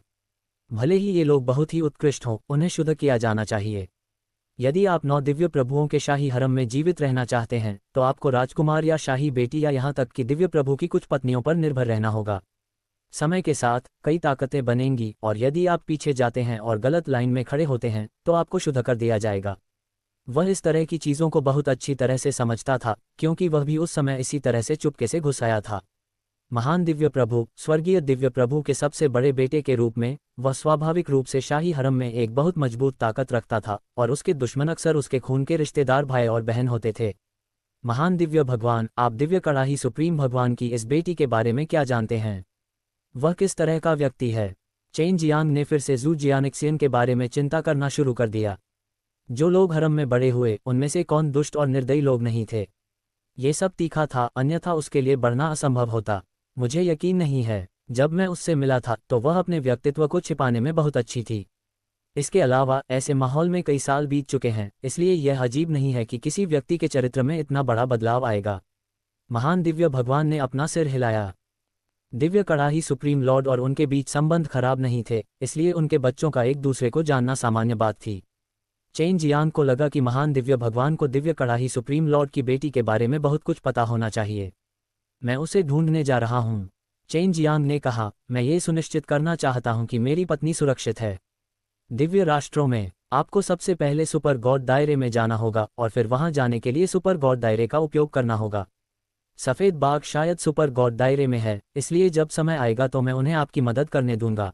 भले ही ये लोग बहुत ही उत्कृष्ट हों, उन्हें शुद्ध किया जाना चाहिए। यदि आप 9 दिव्य प्रभुओं के शाही हरम में जीवित रहना चाहते हैं तो आपको राजकुमार या शाही बेटी या यहाँ तक कि दिव्य प्रभु की कुछ पत्नियों पर निर्भर रहना होगा। समय के साथ कई ताकतें बनेंगी और यदि आप पीछे जाते हैं और गलत लाइन में खड़े होते हैं तो आपको शुद्ध कर दिया जाएगा। वह इस तरह की चीज़ों को बहुत अच्छी तरह से समझता था, क्योंकि वह भी उस समय इसी तरह से चुपके से घुस आया था। महान दिव्य प्रभु, स्वर्गीय दिव्य प्रभु के सबसे बड़े बेटे के रूप में वह स्वाभाविक रूप से शाही हरम में एक बहुत मजबूत ताकत रखता था और उसके दुश्मन अक्सर उसके खून के रिश्तेदार भाई और बहन होते थे। महान दिव्य भगवान, आप दिव्य कड़ाही सुप्रीम भगवान की इस बेटी के बारे में क्या जानते हैं? वह किस तरह का व्यक्ति है? चेन जियांग ने फिर से जू जियानिक्सियन के बारे में चिंता करना शुरू कर दिया। जो लोग हरम में बड़े हुए, उनमें से कौन दुष्ट और निर्दयी लोग नहीं थे? ये सब तीखा था, अन्यथा उसके लिए बढ़ना असंभव होता। मुझे यकीन नहीं है। जब मैं उससे मिला था तो वह अपने व्यक्तित्व को छिपाने में बहुत अच्छी थी। इसके अलावा ऐसे माहौल में कई साल बीत चुके हैं, इसलिए यह अजीब नहीं है कि किसी व्यक्ति के चरित्र में इतना बड़ा बदलाव आएगा। महान दिव्य भगवान ने अपना सिर हिलाया। दिव्य कड़ाही सुप्रीम लॉर्ड और उनके बीच संबंध खराब नहीं थे, इसलिए उनके बच्चों का एक दूसरे को जानना सामान्य बात थी। चेन जियांग को लगा कि महान दिव्य भगवान को दिव्य कड़ाही सुप्रीम लॉर्ड की बेटी के बारे में बहुत कुछ पता होना चाहिए। मैं उसे ढूंढने जा रहा हूँ, चेन जियांग ने कहा। मैं ये सुनिश्चित करना चाहता हूँ कि मेरी पत्नी सुरक्षित है। दिव्य राष्ट्रों में आपको सबसे पहले सुपर गॉड दायरे में जाना होगा और फिर वहां जाने के लिए सुपर गॉड दायरे का उपयोग करना होगा। सफ़ेद बाग शायद सुपर गॉड दायरे में है, इसलिए जब समय आएगा तो मैं उन्हें आपकी मदद करने दूंगा।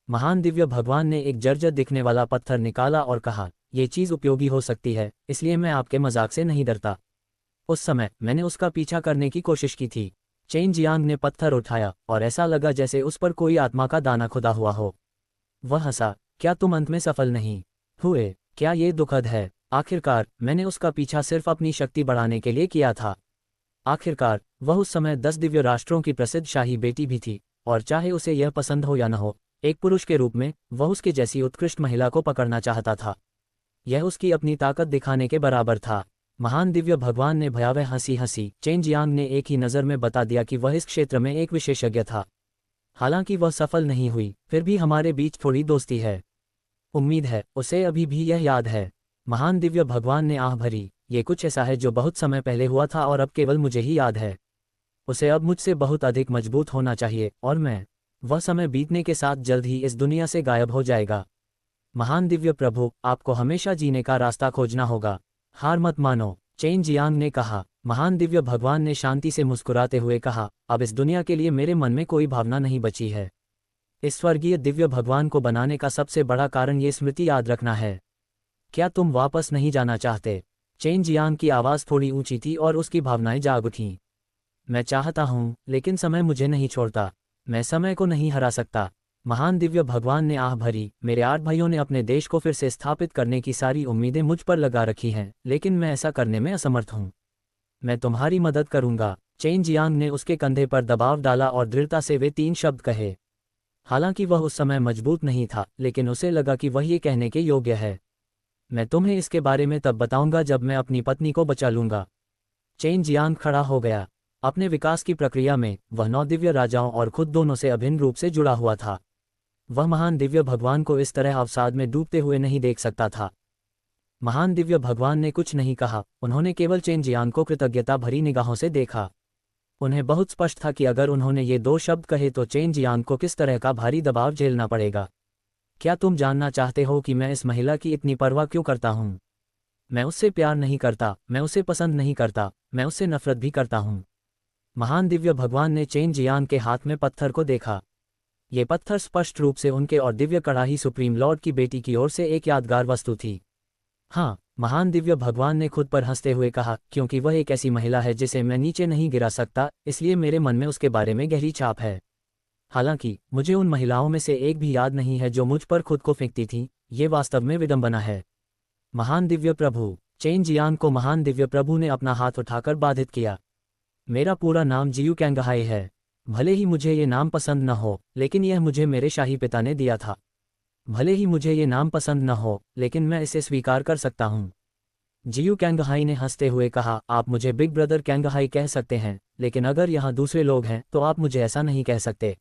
महान दिव्य भगवान ने एक जर्जर दिखने वाला पत्थर निकाला और कहा, यह चीज़ उपयोगी हो सकती है, इसलिए मैं आपके मजाक से नहीं डरता। उस समय मैंने उसका पीछा करने की कोशिश की थी। चेन जियांग ने पत्थर उठाया और ऐसा लगा जैसे उस पर कोई आत्मा का दाना खुदा हुआ हो। वह हंसा, क्या तुम अंत में सफल नहीं हुए? क्या ये दुखद है? आखिरकार मैंने उसका पीछा सिर्फ अपनी शक्ति बढ़ाने के लिए किया था। आखिरकार वह उस समय 10 दिव्य राष्ट्रों की प्रसिद्ध शाही बेटी भी थी, और चाहे उसे यह पसंद हो या न हो, एक पुरुष के रूप में वह उसके जैसी उत्कृष्ट महिला को पकड़ना चाहता था। यह उसकी अपनी ताकत दिखाने के बराबर था। महान दिव्य भगवान ने भयावह हंसी हंसी। चेन जियांग ने एक ही नज़र में बता दिया कि वह इस क्षेत्र में एक विशेषज्ञ था। हालांकि वह सफल नहीं हुई, फिर भी हमारे बीच थोड़ी दोस्ती है। उम्मीद है उसे अभी भी यह याद है। महान दिव्य भगवान ने आह भरी। ये कुछ ऐसा है जो बहुत समय पहले हुआ था और अब केवल मुझे ही याद है। उसे अब मुझसे बहुत अधिक मजबूत होना चाहिए और वह समय बीतने के साथ जल्द ही इस दुनिया से गायब हो जाएगा। महान दिव्य प्रभु, आपको हमेशा जीने का रास्ता खोजना होगा, हार मत मानो, चेन जियांग ने कहा। महान दिव्य भगवान ने शांति से मुस्कुराते हुए कहा, अब इस दुनिया के लिए मेरे मन में कोई भावना नहीं बची है। इस स्वर्गीय दिव्य भगवान को बनाने का सबसे बड़ा कारण ये स्मृति याद रखना है। क्या तुम वापस नहीं जाना चाहते? चेन जियांग की आवाज़ थोड़ी ऊंची थी और उसकी भावनाएं जाग उठीं। मैं चाहता हूँ, लेकिन समय मुझे नहीं छोड़ता। मैं समय को नहीं हरा सकता। महान दिव्य भगवान ने आह भरी। मेरे 8 भाइयों ने अपने देश को फिर से स्थापित करने की सारी उम्मीदें मुझ पर लगा रखी हैं, लेकिन मैं ऐसा करने में असमर्थ हूँ। मैं तुम्हारी मदद करूंगा। चेन जियांग ने उसके कंधे पर दबाव डाला और दृढ़ता से वे 3 शब्द कहे। हालांकि वह उस समय मजबूत नहीं था, लेकिन उसे लगा कि वह ये कहने के योग्य है। मैं तुम्हें इसके बारे में तब बताऊंगा जब मैं अपनी पत्नी को बचा लूंगा। चेन जियांग खड़ा हो गया। अपने विकास की प्रक्रिया में वह 9 दिव्य राजाओं और खुद दोनों से अभिन्न रूप से जुड़ा हुआ था। वह महान दिव्य भगवान को इस तरह अवसाद में डूबते हुए नहीं देख सकता था। महान दिव्य भगवान ने कुछ नहीं कहा, उन्होंने केवल चेन जियांग को कृतज्ञता भरी निगाहों से देखा। उन्हें बहुत स्पष्ट था कि अगर उन्होंने ये 2 शब्द कहे तो चेन जियांग को किस तरह का भारी दबाव झेलना पड़ेगा। क्या तुम जानना चाहते हो कि मैं इस महिला की इतनी परवाह क्यों करता हूँ? मैं उससे प्यार नहीं करता, मैं उसे पसंद नहीं करता, मैं उससे नफरत भी करता हूँ। महान दिव्य भगवान ने चेन जियांग के हाथ में पत्थर को देखा। ये पत्थर स्पष्ट रूप से उनके और दिव्य कड़ाही सुप्रीम लॉर्ड की बेटी की ओर से एक यादगार वस्तु थी। हाँ, महान दिव्य भगवान ने खुद पर हंसते हुए कहा, क्योंकि वह एक ऐसी महिला है जिसे मैं नीचे नहीं गिरा सकता, इसलिए मेरे मन में उसके बारे में गहरी छाप है। हालांकि मुझे उन महिलाओं में से एक भी याद नहीं है जो मुझ पर खुद को फेंकती थीं, ये वास्तव में विडंबना है। महान दिव्य प्रभु, चेन जियांग को महान दिव्य प्रभु ने अपना हाथ उठाकर बाधित किया। मेरा पूरा नाम जियू कैंगहाई है। भले ही मुझे ये नाम पसंद न हो, लेकिन यह मुझे मेरे शाही पिता ने दिया था। भले ही मुझे ये नाम पसंद न हो, लेकिन मैं इसे स्वीकार कर सकता हूँ। जियू कैंगहाई ने हंसते हुए कहा, आप मुझे बिग ब्रदर कैंगहाई कह सकते हैं, लेकिन अगर यहाँ दूसरे लोग हैं तो आप मुझे ऐसा नहीं कह सकते।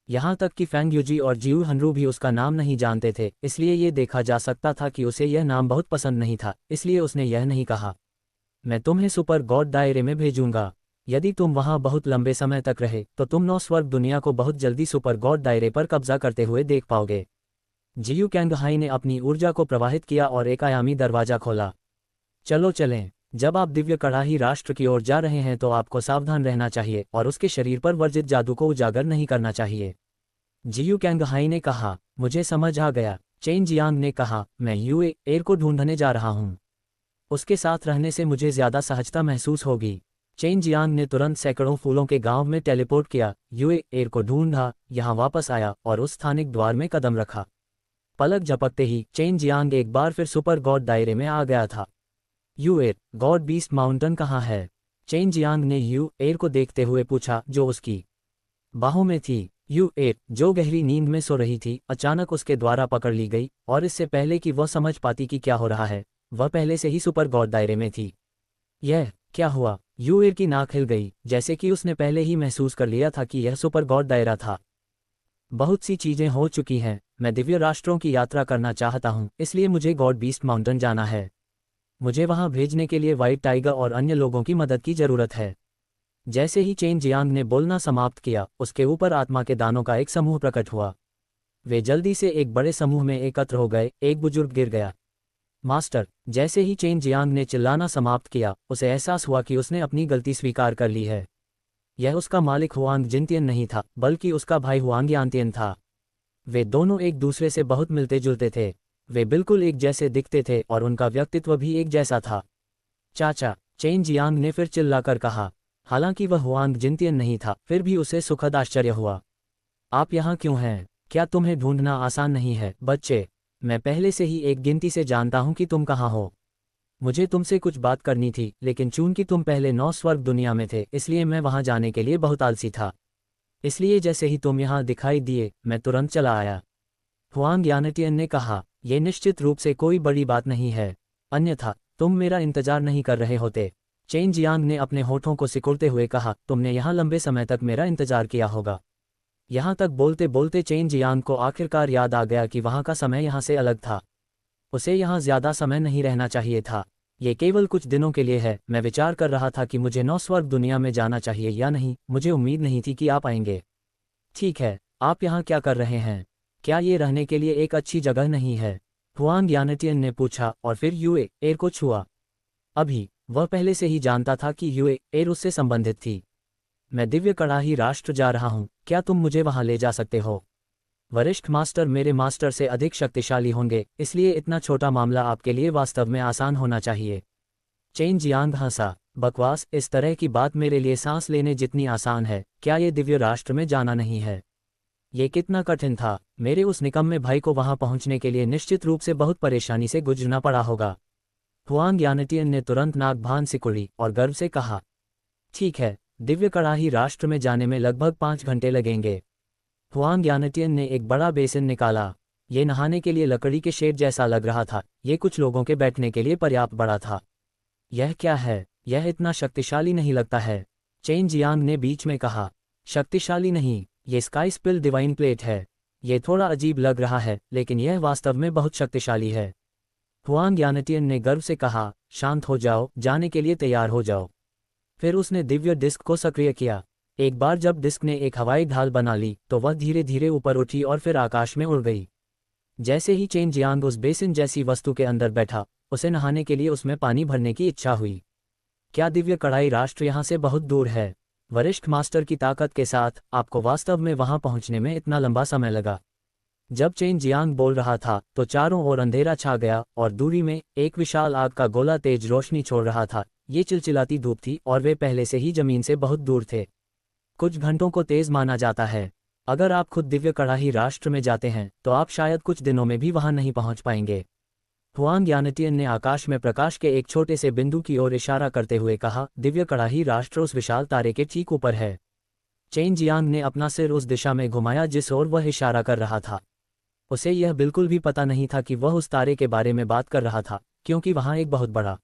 यहाँ तक कि फैंग यूजी और जियू हनरू भी उसका नाम नहीं जानते थे, इसलिए ये देखा जा सकता था कि उसे यह नाम बहुत पसंद नहीं था, इसलिए उसने यह नहीं कहा। मैं तुम्हें सुपर गॉड दायरे में भेजूंगा। यदि तुम वहां बहुत लंबे समय तक रहे तो तुम 9 स्वर्ग दुनिया को बहुत जल्दी सुपर गॉड दायरे पर कब्जा करते हुए देख पाओगे। जियू कैंगहाई ने अपनी ऊर्जा को प्रवाहित किया और एक आयामी दरवाजा खोला। चलो चलें। जब आप दिव्य कड़ाही राष्ट्र की ओर जा रहे हैं तो आपको सावधान रहना चाहिए और उसके शरीर पर वर्जित जादू को उजागर नहीं करना चाहिए। जियू कैंगहाई ने कहा, मुझे समझ आ गया। चेन जियांग ने कहा, मैं यूए एर को ढूंढने जा रहा हूँ। उसके साथ रहने से मुझे ज्यादा सहजता महसूस होगी। चेन जियांग ने तुरंत सैकड़ों फूलों के गांव में टेलीपोर्ट किया, यूए एर को ढूंढा, यहाँ वापस आया और उस स्थानिक द्वार में कदम रखा। पलक झपकते ही चेन जियांग एक बार फिर सुपर गॉड दायरे में आ गया था। यूएर, गॉड बीस्ट माउंटेन कहाँ है? चेन जियांग ने यूएर को देखते हुए पूछा, जो उसकी बाहों में थी। यूएर, जो गहरी नींद में सो रही थी, अचानक उसके द्वारा पकड़ ली गई, और इससे पहले कि वह समझ पाती कि क्या हो रहा है, वह पहले से ही सुपर गॉड दायरे में थी। यह क्या हुआ? यूएर की नाक हिल गई, जैसे कि उसने पहले ही महसूस कर लिया था कि यह सुपर गॉड दायरा था। बहुत सी चीजें हो चुकी हैं, मैं दिव्य राष्ट्रों की यात्रा करना चाहता हूँ, इसलिए मुझे गॉड बीस्ट माउंटेन जाना है। मुझे वहां भेजने के लिए व्हाइट टाइगर और अन्य लोगों की मदद की जरूरत है। जैसे ही चेन जियांग ने बोलना समाप्त किया, उसके ऊपर आत्मा के दानों का एक समूह प्रकट हुआ। वे जल्दी से एक बड़े समूह में एकत्र हो गए। एक बुजुर्ग गिर गया। मास्टर, जैसे ही चेन जियांग ने चिल्लाना समाप्त किया, उसे एहसास हुआ कि उसने अपनी गलती स्वीकार कर ली है। यह उसका मालिक हुआंग जिनतियन नहीं था, बल्कि उसका भाई हुआंग यांतियन था। वे दोनों एक दूसरे से बहुत मिलते जुलते थे। वे बिल्कुल एक जैसे दिखते थे और उनका व्यक्तित्व भी एक जैसा था। चाचा, चेन जियांग ने फिर चिल्लाकर कहा। हालांकि वह हुआंग जिनतियन नहीं था, फिर भी उसे सुखद आश्चर्य हुआ। आप यहाँ क्यों हैं? क्या तुम्हें ढूंढना आसान नहीं है, बच्चे? मैं पहले से ही एक गिनती से जानता हूँ कि तुम कहाँ हो। मुझे तुमसे कुछ बात करनी थी, लेकिन चूंकि तुम पहले 9 स्वर्ग दुनिया में थे, इसलिए मैं वहां जाने के लिए बहुत आलसी था। इसलिए जैसे ही तुम यहाँ दिखाई दिए, मैं तुरंत चला आया। हुआंग यानटियन ने कहा, यह निश्चित रूप से कोई बड़ी बात नहीं है, अन्यथा तुम मेरा इंतजार नहीं कर रहे होते। चेन जियांग ने अपने होठों को सिकुड़ते हुए कहा, तुमने यहाँ लंबे समय तक मेरा इंतजार किया होगा। यहाँ तक बोलते बोलते चेन जियांग को आखिरकार याद आ गया कि वहाँ का समय यहाँ से अलग था। उसे यहाँ ज्यादा समय नहीं रहना चाहिए था। ये केवल कुछ दिनों के लिए है। मैं विचार कर रहा था कि मुझे 9 स्वर्ग दुनिया में जाना चाहिए या नहीं। मुझे उम्मीद नहीं थी कि आप आएंगे। ठीक है, आप यहाँ क्या कर रहे हैं? क्या ये रहने के लिए एक अच्छी जगह नहीं है? हुआंग यानटियन ने पूछा और फिर यूए एर को छुआ। अभी वह पहले से ही जानता था कि यूए एर उससे संबंधित थी। मैं दिव्य कड़ाही राष्ट्र जा रहा हूँ, क्या तुम मुझे वहां ले जा सकते हो? वरिष्ठ मास्टर मेरे मास्टर से अधिक शक्तिशाली होंगे, इसलिए इतना छोटा मामला आपके लिए वास्तव में आसान होना चाहिए। चेन जियांग हंसा। बकवास, इस तरह की बात मेरे लिए सांस लेने जितनी आसान है। क्या ये दिव्य राष्ट्र में जाना नहीं है? ये कितना कठिन था। मेरे उस निकम्मे भाई को वहां पहुंचने के लिए निश्चित रूप से बहुत परेशानी से गुजरना पड़ा होगा। हुआंग यानटियन ने तुरंत नाक भान सिकुड़ी और गर्व से कहा, ठीक है, दिव्य कड़ाही राष्ट्र में जाने में लगभग 5 घंटे लगेंगे। हुआंग यानटियन ने एक बड़ा बेसिन निकाला। ये नहाने के लिए लकड़ी के शेड जैसा लग रहा था। ये कुछ लोगों के बैठने के लिए पर्याप्त बड़ा था। यह क्या है? यह इतना शक्तिशाली नहीं लगता है। चेन जियांग ने बीच में कहा, शक्तिशाली नहीं, ये स्काई स्पिल डिवाइन प्लेट है। ये थोड़ा अजीब लग रहा है, लेकिन यह वास्तव में बहुत शक्तिशाली है। हुआंग यानटियन ने गर्व से कहा, शांत हो जाओ, जाने के लिए तैयार हो जाओ। फिर उसने दिव्य डिस्क को सक्रिय किया। एक बार जब डिस्क ने एक हवाई ढाल बना ली तो वह धीरे धीरे ऊपर उठी और फिर आकाश में उड़ गई। जैसे ही चेन जियांग उस बेसिन जैसी वस्तु के अंदर बैठा, उसे नहाने के लिए उसमें पानी भरने की इच्छा हुई। क्या दिव्य कढ़ाई राष्ट्र यहाँ से बहुत दूर है? वरिष्ठ मास्टर की ताकत के साथ आपको वास्तव में वहां पहुंचने में इतना लंबा समय लगा। जब चेन जियांग बोल रहा था तो चारों ओर अंधेरा छा गया और दूरी में एक विशाल आग का गोला तेज रोशनी छोड़ रहा था। ये चिलचिलाती धूप थी और वे पहले से ही जमीन से बहुत दूर थे। कुछ घंटों को तेज माना जाता है। अगर आप खुद दिव्य कढ़ाई राष्ट्र में जाते हैं तो आप शायद कुछ दिनों में भी वहां नहीं पहुंच पाएंगे। हुआंग यानटियन ने आकाश में प्रकाश के एक छोटे से बिंदु की ओर इशारा करते हुए कहा, दिव्य कढ़ाई राष्ट्र उस विशाल तारे के ठीक ऊपर है। चेन जियांग ने अपना सिर उस दिशा में घुमाया जिस ओर वह इशारा कर रहा था। उसे यह बिल्कुल भी पता नहीं था कि वह उस तारे के बारे में बात कर रहा था, क्योंकि वहां एक बहुत बड़ा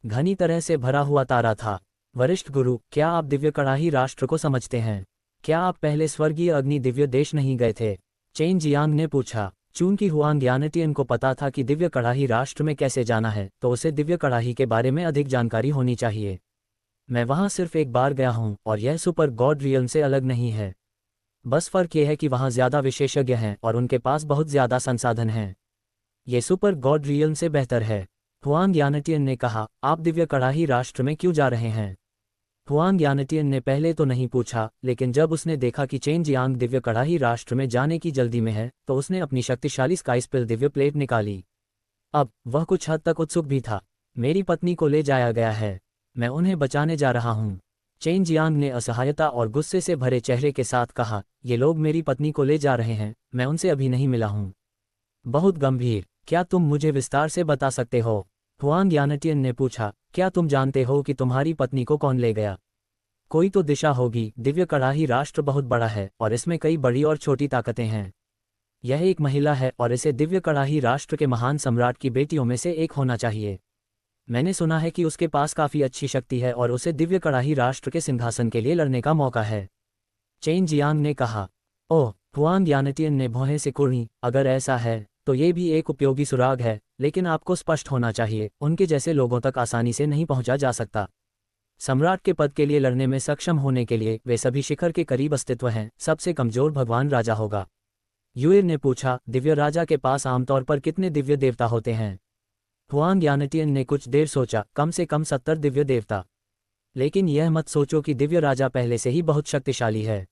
घनी तरह से भरा हुआ तारा था। वरिष्ठ गुरु, क्या आप दिव्य कढ़ाई राष्ट्र को समझते हैं? क्या आप पहले स्वर्गीय अग्नि दिव्य देश नहीं गए थे? चेन जियांग ने पूछा। चूंकि हुआंग यानटियन को पता था कि दिव्य कढ़ाई राष्ट्र में कैसे जाना है, तो उसे दिव्य कढ़ाई के बारे में अधिक जानकारी होनी चाहिए। मैं वहां सिर्फ एक बार गया हूं और यह सुपर गॉड रियल्म से अलग नहीं है। बस फर्क यह है कि वहां ज्यादा विशेषज्ञ हैं और उनके पास बहुत ज्यादा संसाधन हैं। ये सुपर गॉड रियल्म से बेहतर है। हुआंग यानटियन ने कहा, आप दिव्य कढ़ाई राष्ट्र में क्यों जा रहे हैं? हुआंग यानटियन ने पहले तो नहीं पूछा, लेकिन जब उसने देखा कि चेन जियांग दिव्य कढ़ाई राष्ट्र में जाने की जल्दी में है, तो उसने अपनी शक्तिशाली स्काईस्पिल दिव्य प्लेट निकाली। अब वह कुछ हद तक उत्सुक भी था। मेरी पत्नी को ले जाया गया है, मैं उन्हें बचाने जा रहा हूँ। चेन जियांग ने असहायता और गुस्से से भरे चेहरे के साथ कहा, ये लोग मेरी पत्नी को ले जा रहे हैं, मैं उनसे अभी नहीं मिला हूँ। बहुत गंभीर, क्या तुम मुझे विस्तार से बता सकते हो? हुआंग यानटियन ने पूछा, क्या तुम जानते हो कि तुम्हारी पत्नी को कौन ले गया? कोई तो दिशा होगी। दिव्य कढ़ाई राष्ट्र बहुत बड़ा है और इसमें कई बड़ी और छोटी ताकतें हैं। यह एक महिला है और इसे दिव्य कढ़ाई राष्ट्र के महान सम्राट की बेटियों में से एक होना चाहिए। मैंने सुना है कि उसके पास काफी अच्छी शक्ति है और उसे दिव्य कढ़ाई राष्ट्र के सिंहासन के लिए लड़ने का मौका है। चेन जियांग ने कहा। ओह, हुआंग यानटियन ने भौहें से कुर्नी, अगर ऐसा है तो ये भी एक उपयोगी सुराग है, लेकिन आपको स्पष्ट होना चाहिए, उनके जैसे लोगों तक आसानी से नहीं पहुंचा जा सकता। सम्राट के पद के लिए लड़ने में सक्षम होने के लिए वे सभी शिखर के करीब अस्तित्व हैं। सबसे कमजोर भगवान राजा होगा। यूएर ने पूछा, दिव्य राजा के पास आमतौर पर कितने दिव्य देवता होते हैं? हुआंग यानटियन ने कुछ देर सोचा, कम से कम 70 दिव्य देवता। लेकिन यह मत सोचो कि दिव्य राजा पहले से ही बहुत शक्तिशाली है।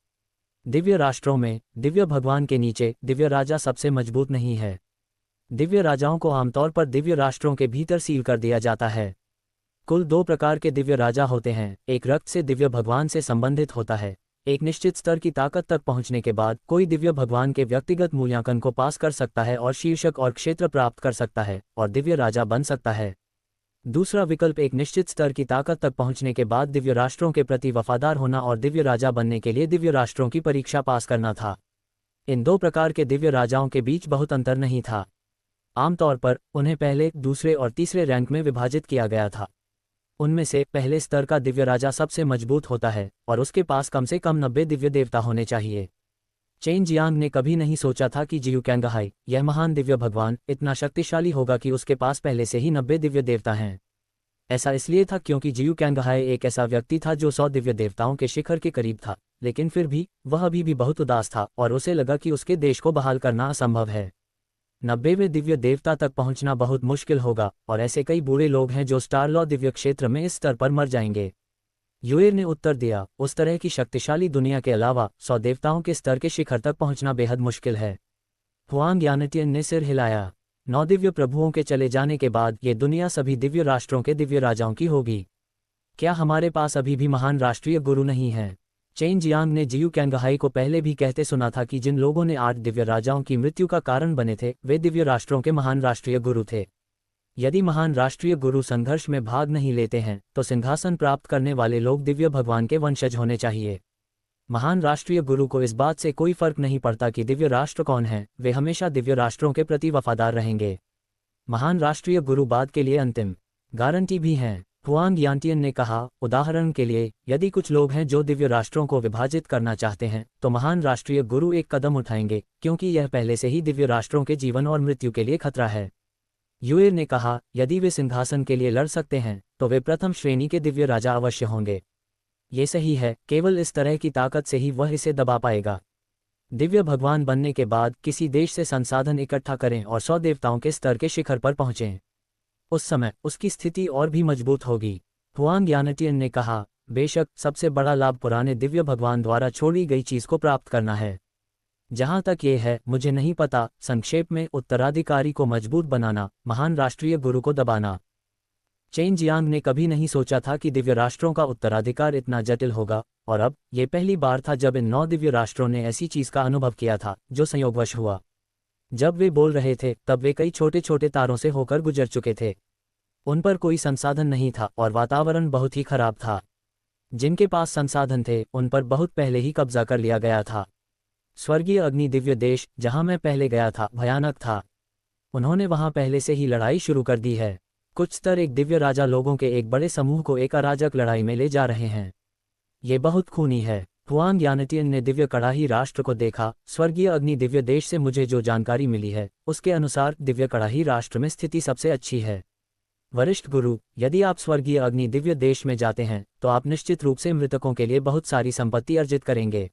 दिव्य राष्ट्रों में दिव्य भगवान के नीचे दिव्य राजा सबसे मजबूत नहीं है। दिव्य राजाओं को आमतौर पर दिव्य राष्ट्रों के भीतर सील कर दिया जाता है। कुल 2 प्रकार के दिव्य राजा होते हैं। एक रक्त से दिव्य भगवान से संबंधित होता है। एक निश्चित स्तर की ताकत तक पहुंचने के बाद कोई दिव्य भगवान के व्यक्तिगत मूल्यांकन को पास कर सकता है और शीर्षक और क्षेत्र प्राप्त कर सकता है और दिव्य राजा बन सकता है। दूसरा विकल्प एक निश्चित स्तर की ताकत तक पहुंचने के बाद दिव्य राष्ट्रों के प्रति वफादार होना और दिव्य राजा बनने के लिए दिव्य राष्ट्रों की परीक्षा पास करना था। इन 2 प्रकार के दिव्य राजाओं के बीच बहुत अंतर नहीं था। आमतौर पर उन्हें पहले, दूसरे और तीसरे रैंक में विभाजित किया गया था। उनमें से पहले स्तर का दिव्य राजा सबसे मजबूत होता है और उसके पास कम से कम 90 दिव्य देवता होने चाहिए। चेन जियांग ने कभी नहीं सोचा था कि जियू कैंगहाई, यह महान दिव्य भगवान, इतना शक्तिशाली होगा कि उसके पास पहले से ही 90 दिव्य देवता हैं। ऐसा इसलिए था क्योंकि जियू कैंगहाई एक ऐसा व्यक्ति था जो 100 दिव्य देवताओं के शिखर के करीब था, लेकिन फिर भी वह अभी भी बहुत उदास था और उसे लगा कि उसके देश को बहाल करना असंभव है। 90वें दिव्य देवता तक पहुंचना बहुत मुश्किल होगा और ऐसे कई बूढ़े लोग हैं जो स्टार लॉ दिव्य क्षेत्र में इस स्तर पर मर जाएंगे। यूएर ने उत्तर दिया, उस तरह की शक्तिशाली दुनिया के अलावा 100 देवताओं के स्तर के शिखर तक पहुंचना बेहद मुश्किल है। हुआंग यानटियन ने सिर हिलाया। 9 दिव्य प्रभुओं के चले जाने के बाद ये दुनिया सभी दिव्य राष्ट्रों के दिव्य राजाओं की होगी। क्या हमारे पास अभी भी महान राष्ट्रीय गुरु नहीं है? चेन जियांग ने जियू कैंगहाई को पहले भी कहते सुना था कि जिन लोगों ने 8 दिव्य राजाओं की मृत्यु का कारण बने थे वे दिव्य राष्ट्रों के महान राष्ट्रीय गुरु थे। यदि महान राष्ट्रीय गुरु संघर्ष में भाग नहीं लेते हैं तो सिंहासन प्राप्त करने वाले लोग दिव्य भगवान के वंशज होने चाहिए। महान राष्ट्रीय गुरु को इस बात से कोई फर्क नहीं पड़ता कि दिव्य राष्ट्र कौन है, वे हमेशा दिव्य राष्ट्रों के प्रति वफादार रहेंगे। महान राष्ट्रीय गुरु बाद के लिए अंतिम गारंटी भी हैं। हुआंग यानटियन ने कहा, उदाहरण के लिए यदि कुछ लोग हैं जो दिव्य राष्ट्रों को विभाजित करना चाहते हैं तो महान राष्ट्रीय गुरु एक कदम उठाएंगे, क्योंकि यह पहले से ही दिव्य राष्ट्रों के जीवन और मृत्यु के लिए खतरा है। यूएर ने कहा, यदि वे सिंहासन के लिए लड़ सकते हैं तो वे प्रथम श्रेणी के दिव्य राजा अवश्य होंगे। ये सही है, केवल इस तरह की ताकत से ही वह इसे दबा पाएगा। दिव्य भगवान बनने के बाद किसी देश से संसाधन इकट्ठा करें और 100 देवताओं के स्तर के शिखर पर पहुंचें। उस समय उसकी स्थिति और भी मजबूत होगी। हुआंग यानटियन ने कहा, बेशक सबसे बड़ा लाभ पुराने दिव्य भगवान द्वारा छोड़ी गई चीज को प्राप्त करना है। जहां तक ये है, मुझे नहीं पता। संक्षेप में, उत्तराधिकारी को मजबूत बनाना, महान राष्ट्रीय गुरु को दबाना। चेन जियांग ने कभी नहीं सोचा था कि दिव्य राष्ट्रों का उत्तराधिकार इतना जटिल होगा, और अब ये पहली बार था जब इन 9 दिव्य राष्ट्रों ने ऐसी चीज का अनुभव किया था जो संयोगवश हुआ। जब वे बोल रहे थे तब वे कई छोटे छोटे तारों से होकर गुजर चुके थे। उन पर कोई संसाधन नहीं था और वातावरण बहुत ही खराब था। जिनके पास संसाधन थे उन पर बहुत पहले ही कब्जा कर लिया गया था। स्वर्गीय अग्नि दिव्य देश, जहां मैं पहले गया था, भयानक था। उन्होंने वहां पहले से ही लड़ाई शुरू कर दी है। कुछ स्तर एक दिव्य राजा लोगों के एक बड़े समूह को एक अराजक लड़ाई में ले जा रहे हैं। ये बहुत खूनी है। हुआंग यानटियन ने दिव्य कड़ाही राष्ट्र को देखा। स्वर्गीय अग्नि दिव्य देश से मुझे जो जानकारी मिली है उसके अनुसार दिव्य कड़ाही राष्ट्र में स्थिति सबसे अच्छी है। वरिष्ठ गुरु, यदि आप स्वर्गीय अग्नि दिव्य देश में जाते हैं तो आप निश्चित रूप से मृतकों के लिए बहुत सारी संपत्ति अर्जित करेंगे।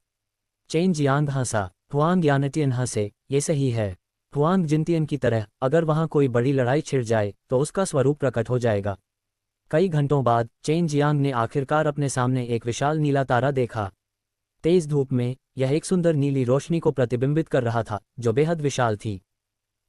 चेन जियांग हंसा। हुआंग यानटियन हंसे, ये सही है। हुआंग जिनतियन की तरह, अगर वहां कोई बड़ी लड़ाई छिड़ जाए तो उसका स्वरूप प्रकट हो जाएगा। कई घंटों बाद चेन जियांग ने आखिरकार अपने सामने एक विशाल नीला तारा देखा। तेज धूप में यह एक सुंदर नीली रोशनी को प्रतिबिंबित कर रहा था जो बेहद विशाल थी।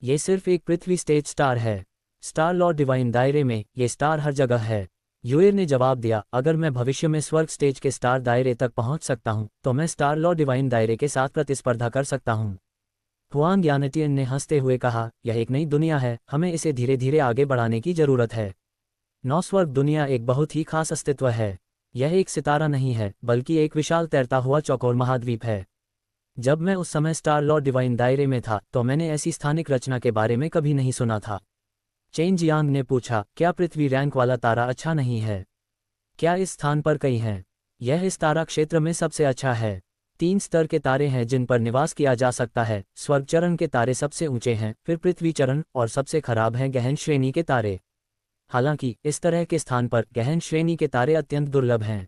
ये सिर्फ एक पृथ्वी स्टेज स्टार है। स्टार लॉर्ड डिवाइन दायरे में ये स्टार हर जगह है। यूएर ने जवाब दिया, अगर मैं भविष्य में स्वर्ग स्टेज के स्टार दायरे तक पहुंच सकता हूं तो मैं स्टार लॉर्ड डिवाइन दायरे के साथ प्रतिस्पर्धा कर सकता हूं। हुआंग यानटियन ने हंसते हुए कहा, यह एक नई दुनिया है, हमें इसे धीरे धीरे आगे बढ़ाने की जरूरत है। नौस्वर्ग दुनिया एक बहुत ही खास अस्तित्व है। यह एक सितारा नहीं है बल्कि एक विशाल तैरता हुआ चौकोर महाद्वीप है। जब मैं उस समय स्टार लॉर्ड डिवाइन दायरे में था तो मैंने ऐसी स्थानिक रचना के बारे में कभी नहीं सुना था। चेन जियांग ने पूछा, क्या पृथ्वी रैंक वाला तारा अच्छा नहीं है? क्या इस स्थान पर कई हैं? यह इस तारा क्षेत्र में सबसे अच्छा है। 3 स्तर के तारे हैं जिन पर निवास किया जा सकता है। स्वर्ग चरण के तारे सबसे ऊंचे हैं, फिर पृथ्वी चरण, और सबसे खराब हैं गहन श्रेणी के तारे। हालांकि इस तरह के स्थान पर गहन श्रेणी के तारे अत्यंत दुर्लभ हैं।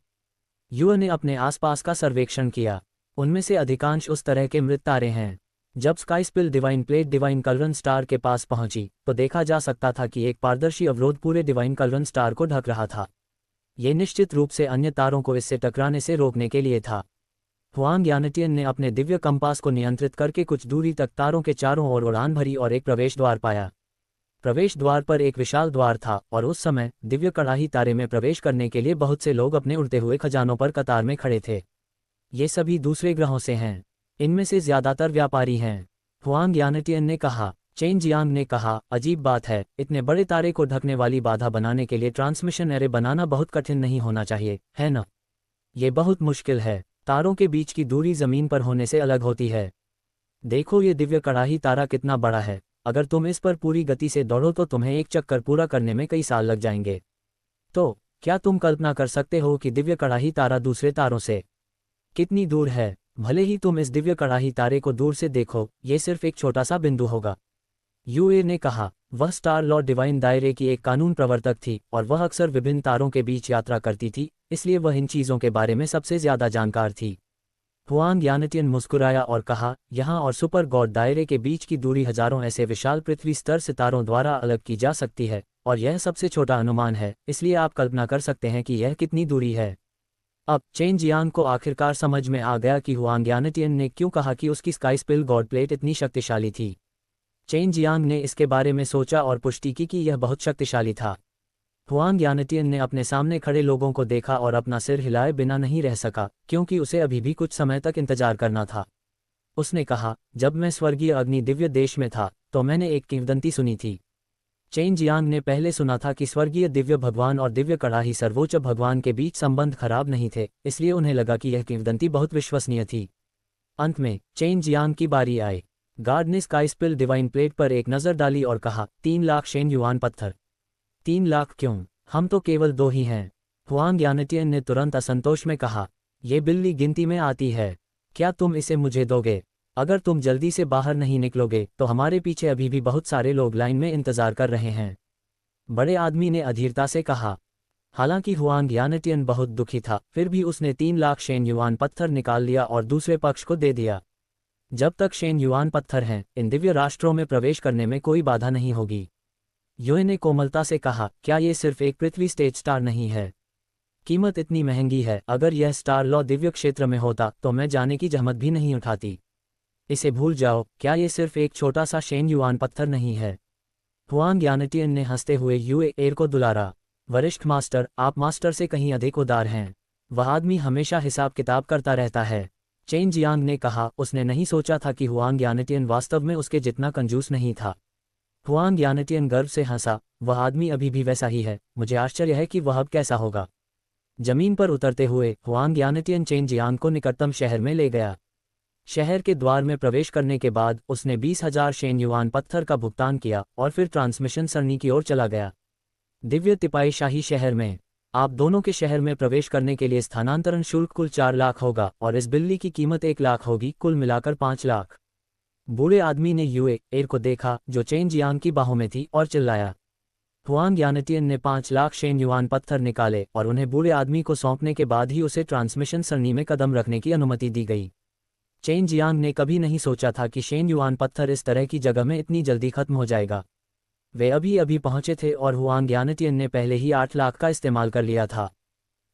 यूए ने अपने आसपास का सर्वेक्षण किया। उनमें से अधिकांश उस तरह के मृत तारे हैं। जब स्काईस्पिल डिवाइन प्लेट डिवाइन कलरन स्टार के पास पहुंची तो देखा जा सकता था कि एक पारदर्शी अवरोध पूरे डिवाइन कलरन स्टार को ढक रहा था। ये निश्चित रूप से अन्य तारों को इससे टकराने से रोकने के लिए था। हुआंग यानटियन ने अपने दिव्य कंपास को नियंत्रित करके कुछ दूरी तक तारों के चारों ओर उड़ान भरी और एक प्रवेश द्वार पाया। प्रवेश द्वार पर एक विशाल द्वार था और उस समय दिव्य कड़ाही तारे में प्रवेश करने के लिए बहुत से लोग अपने उड़ते हुए खजानों पर कतार में खड़े थे। ये सभी दूसरे ग्रहों से हैं। इनमें से ज्यादातर व्यापारी हैं। हुआंग यानटियन ने कहा। चेन जियांग ने कहा, अजीब बात है, इतने बड़े तारे को ढकने वाली बाधा बनाने के लिए ट्रांसमिशन एरे बनाना बहुत कठिन नहीं होना चाहिए, है न? ये बहुत मुश्किल है। तारों के बीच की दूरी जमीन पर होने से अलग होती है। देखो ये दिव्य कड़ाही तारा कितना बड़ा है। अगर तुम इस पर पूरी गति से दौड़ो तो तुम्हें एक चक्कर पूरा करने में कई साल लग जाएंगे। तो क्या तुम कल्पना कर सकते हो कि दिव्य कड़ाही तारा दूसरे तारों से कितनी दूर है? भले ही तुम इस दिव्य कड़ाही तारे को दूर से देखो, ये सिर्फ एक छोटा सा बिंदु होगा। यूए ने कहा। वह स्टार लॉर्ड डिवाइन दायरे की एक कानून प्रवर्तक थी और वह अक्सर विभिन्न तारों के बीच यात्रा करती थी, इसलिए वह इन चीज़ों के बारे में सबसे ज्यादा जानकार थी। हुआंग यानटियन मुस्कुराया और कहा, यहाँ और सुपर गॉड दायरे के बीच की दूरी हजारों ऐसे विशाल पृथ्वी स्तर सितारों द्वारा अलग की जा सकती है, और यह सबसे छोटा अनुमान है, इसलिए आप कल्पना कर सकते हैं कि यह कितनी दूरी है। अब चेन जियांग को आखिरकार समझ में आ गया कि हुआंग यानटियन ने क्यों कहा कि उसकी स्काईस्पिल गॉड प्लेट इतनी शक्तिशाली थी। चेन जियांग ने इसके बारे में सोचा और पुष्टि की कि यह बहुत शक्तिशाली था। हुआंग यानटियन ने अपने सामने खड़े लोगों को देखा और अपना सिर हिलाए बिना नहीं रह सका, क्योंकि उसे अभी भी कुछ समय तक इंतजार करना था। उसने कहा, जब मैं स्वर्गीय अग्नि दिव्य देश में था तो मैंने एक किंवदंती सुनी थी। चेन जियांग ने पहले सुना था कि स्वर्गीय दिव्य भगवान और दिव्य कड़ाही सर्वोच्च भगवान के बीच संबंध खराब नहीं थे, इसलिए उन्हें लगा कि यह किंवदंती बहुत विश्वसनीय थी। अंत में चेन जियांग की बारी आई। गार्ड ने स्काईस्पिल डिवाइन प्लेट पर एक नज़र डाली और कहा, 3 लाख शेन युआन पत्थर। 3 लाख क्यों? हम तो केवल 2 ही हैं। हुआंग यानटियन ने तुरंत असंतोष में कहा, यह बिल्ली गिनती में आती है। क्या तुम इसे मुझे दोगे? अगर तुम जल्दी से बाहर नहीं निकलोगे तो हमारे पीछे अभी भी बहुत सारे लोग लाइन में इंतजार कर रहे हैं। बड़े आदमी ने अधीरता से कहा। हालांकि हुआंग यानटियन बहुत दुखी था, फिर भी उसने 3 लाख शेन युआन पत्थर निकाल लिया और दूसरे पक्ष को दे दिया। जब तक शेन युआन पत्थर हैं, इन दिव्य राष्ट्रों में प्रवेश करने में कोई बाधा नहीं होगी। युए ने कोमलता से कहा, क्या ये सिर्फ एक पृथ्वी स्टेज स्टार नहीं है? कीमत इतनी महंगी है, अगर यह स्टार लॉ दिव्य क्षेत्र में होता तो मैं जाने की जहमत भी नहीं उठाती। इसे भूल जाओ, क्या ये सिर्फ एक छोटा सा शेन युआन पत्थर नहीं है? हुआंग यानटियन ने हंसते हुए युए एर को दुलारा। वरिष्ठ मास्टर, आप मास्टर से कहीं अधिक उदार हैं। वह आदमी हमेशा हिसाब किताब करता रहता है। चेन जियांग ने कहा। उसने नहीं सोचा था कि हुआंग यानटियन वास्तव में उसके जितना कंजूस नहीं था। हुआंग यानटियन गर्व से हंसा, वह आदमी अभी भी वैसा ही है, मुझे आश्चर्य है कि वह अब कैसा होगा। जमीन पर उतरते हुए हुआंग यानटियन चेन जियांग को निकटतम शहर में ले गया। शहर के द्वार में प्रवेश करने के बाद उसने 20,000 शेन युआन पत्थर का भुगतान किया और फिर ट्रांसमिशन सरणी की ओर चला गया। दिव्य तिपाई शाही शहर में आप दोनों के शहर में प्रवेश करने के लिए स्थानांतरण शुल्क कुल 4 लाख होगा और इस बिल्ली की कीमत 1 लाख होगी, कुल मिलाकर 5 लाख। बूढ़े आदमी ने युए एर को देखा जो चेन जियांग की बाहों में थी और चिल्लाया। हुआंग यानटियन ने 5 लाख शेन युआन पत्थर निकाले और उन्हें बूढ़े आदमी को सौंपने के बाद ही उसे ट्रांसमिशन सरणी में कदम रखने की अनुमति दी गई। चेन जियांग ने कभी नहीं सोचा था कि शेन युआन पत्थर इस तरह की जगह में इतनी जल्दी खत्म हो जाएगा। वे अभी अभी पहुंचे थे और हुआंग यानटियन ने पहले ही 8 लाख का इस्तेमाल कर लिया था।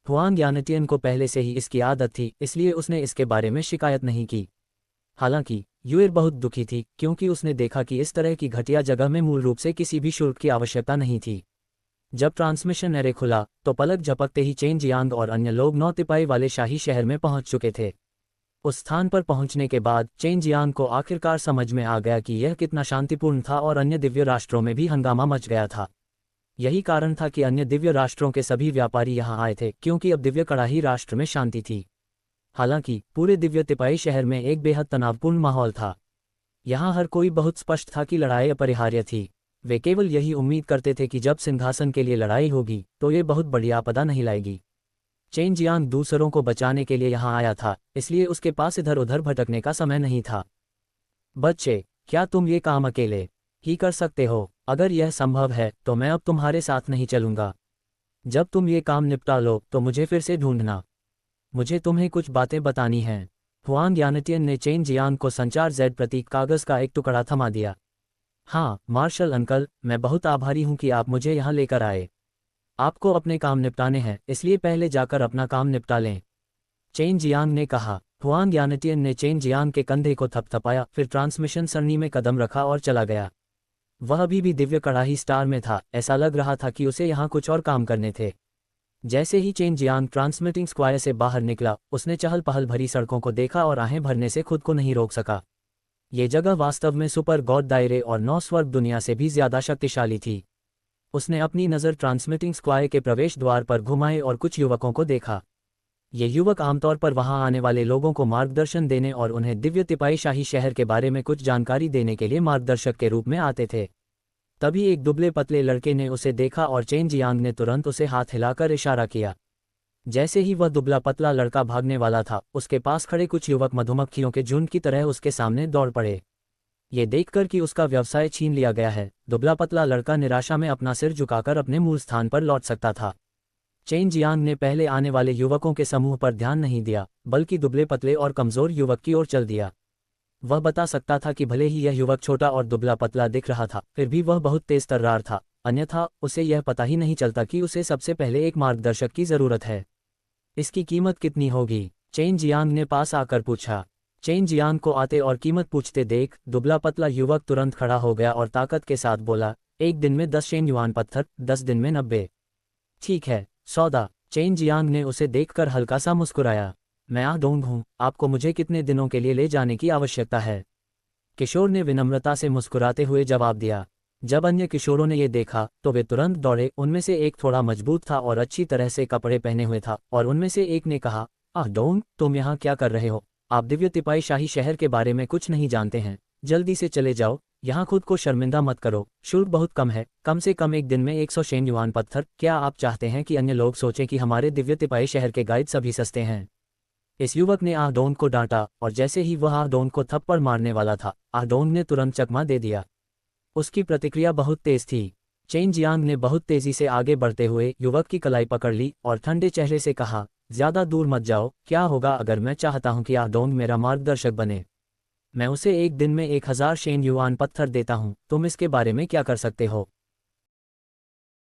हुआंग यानटियन को पहले से ही इसकी आदत थी, इसलिए उसने इसके बारे में शिकायत नहीं की। हालांकि युएर बहुत दुखी थी क्योंकि उसने देखा कि इस तरह की घटिया जगह में मूल रूप से किसी भी शुल्क की आवश्यकता नहीं थी। जब ट्रांसमिशन एरे खुला तो पलक झपकते ही चेन जियांग और अन्य लोग 9 तिपाई वाले शाही शहर में पहुंच चुके थे। उस स्थान पर पहुंचने के बाद चेन जियांग को आखिरकार समझ में आ गया कि यह कितना शांतिपूर्ण था और अन्य दिव्य राष्ट्रों में भी हंगामा मच गया था। यही कारण था कि अन्य दिव्य राष्ट्रों के सभी व्यापारी यहां आए थे, क्योंकि अब दिव्य कड़ाही राष्ट्र में शांति थी। हालांकि पूरे दिव्य तिपाई शहर में एक बेहद तनावपूर्ण माहौल था। यहाँ हर कोई बहुत स्पष्ट था कि लड़ाई अपरिहार्य थी। वे केवल यही उम्मीद करते थे कि जब सिंहासन के लिए लड़ाई होगी तो ये बहुत बड़ी आपदा नहीं लाएगी। चेन जियांग दूसरों को बचाने के लिए यहाँ आया था, इसलिए उसके पास इधर उधर भटकने का समय नहीं था। बच्चे, क्या तुम ये काम अकेले ही कर सकते हो? अगर यह संभव है तो मैं अब तुम्हारे साथ नहीं चलूंगा। जब तुम ये काम निपटा लो तो मुझे फिर से ढूंढना। मुझे तुम्हें कुछ बातें बतानी हैं। हुआंग यानटियन ने चेन जियांग को संचार जेड प्रतीक कागज का एक टुकड़ा थमा दिया। हाँ मार्शल अंकल, मैं बहुत आभारी हूँ कि आप मुझे यहाँ लेकर आए। आपको अपने काम निपटाने हैं, इसलिए पहले जाकर अपना काम निपटा लें, चेन जियांग ने कहा। हुआंग यानटियन ने चेन जियांग के कंधे को थपथपाया, फिर ट्रांसमिशन सरणी में कदम रखा और चला गया। वह अभी भी दिव्य कड़ाही स्टार में था, ऐसा लग रहा था कि उसे यहाँ कुछ और काम करने थे। जैसे ही चेन जियांग ट्रांसमिटिंग स्क्वायर से बाहर निकला, उसने चहल पहल भरी सड़कों को देखा और आहें भरने से खुद को नहीं रोक सका। ये जगह वास्तव में सुपर गॉड दायरे और 9 स्वर्ग दुनिया से भी ज्यादा शक्तिशाली थी। उसने अपनी नज़र ट्रांसमिटिंग स्क्वायर के प्रवेश द्वार पर घुमाई और कुछ युवकों को देखा। ये युवक आमतौर पर वहां आने वाले लोगों को मार्गदर्शन देने और उन्हें दिव्य तिपाई शाही शहर के बारे में कुछ जानकारी देने के लिए मार्गदर्शक के रूप में आते थे। तभी एक दुबले पतले लड़के ने उसे देखा और चेन जियांग ने तुरंत उसे हाथ हिलाकर इशारा किया। जैसे ही वह दुबला पतला लड़का भागने वाला था, उसके पास खड़े कुछ युवक मधुमक्खियों के झुंड की तरह उसके सामने दौड़ पड़े। ये देखकर कि उसका व्यवसाय छीन लिया गया है, दुबला पतला लड़का निराशा में अपना सिर झुकाकर अपने मूल स्थान पर लौट सकता था। चेन जियांग ने पहले आने वाले युवकों के समूह पर ध्यान नहीं दिया, बल्कि दुबले पतले और कमजोर युवक की ओर चल दिया। वह बता सकता था कि भले ही यह युवक छोटा और दुबला पतला दिख रहा था, फिर भी वह बहुत तेज तर्रार था, अन्यथा उसे यह पता ही नहीं चलता कि उसे सबसे पहले एक मार्गदर्शक की जरूरत है। इसकी कीमत कितनी होगी? चेन जियांग ने पास आकर पूछा। चेन जियांग को आते और कीमत पूछते देख दुबला पतला युवक तुरंत खड़ा हो गया और ताकत के साथ बोला, 1 दिन में 10 शेन युआन पत्थर, 10 दिन में 90। ठीक है, सौदा। चेन जियांग ने उसे देखकर हल्का सा मुस्कुराया। मैं आ डोंग हूँ, आपको मुझे कितने दिनों के लिए ले जाने की आवश्यकता है? किशोर ने विनम्रता से मुस्कुराते हुए जवाब दिया। जब अन्य किशोरों ने ये देखा तो वे तुरंत दौड़े। उनमें से एक थोड़ा मजबूत था और अच्छी तरह से कपड़े पहने हुए था, और उनमें से एक ने कहा, डोंग, तुम यहाँ क्या कर रहे हो? आप दिव्य तिपाई शाही शहर के बारे में कुछ नहीं जानते हैं, जल्दी से चले जाओ, यहाँ खुद को शर्मिंदा मत करो। शुल्क बहुत कम है, कम से कम 1 दिन में 100 शेन युआन पत्थर। क्या आप चाहते हैं कि अन्य लोग सोचें कि हमारे दिव्य तिपाई शहर के गाइड सभी सस्ते हैं? इस युवक ने आडोंग को डांटा, और जैसे ही वह आडोंग को थप्पड़ मारने वाला था, आडोंग ने तुरंत चकमा दे दिया। उसकी प्रतिक्रिया बहुत तेज थी। चेन जियांग ने बहुत तेजी से आगे बढ़ते हुए युवक की कलाई पकड़ ली और ठंडे चेहरे से कहा, ज्यादा दूर मत जाओ, क्या होगा अगर मैं चाहता हूं कि आडोंग मेरा मार्गदर्शक बने? मैं उसे एक दिन में 1000 शेन युआन पत्थर देता हूं, तुम इसके बारे में क्या कर सकते हो?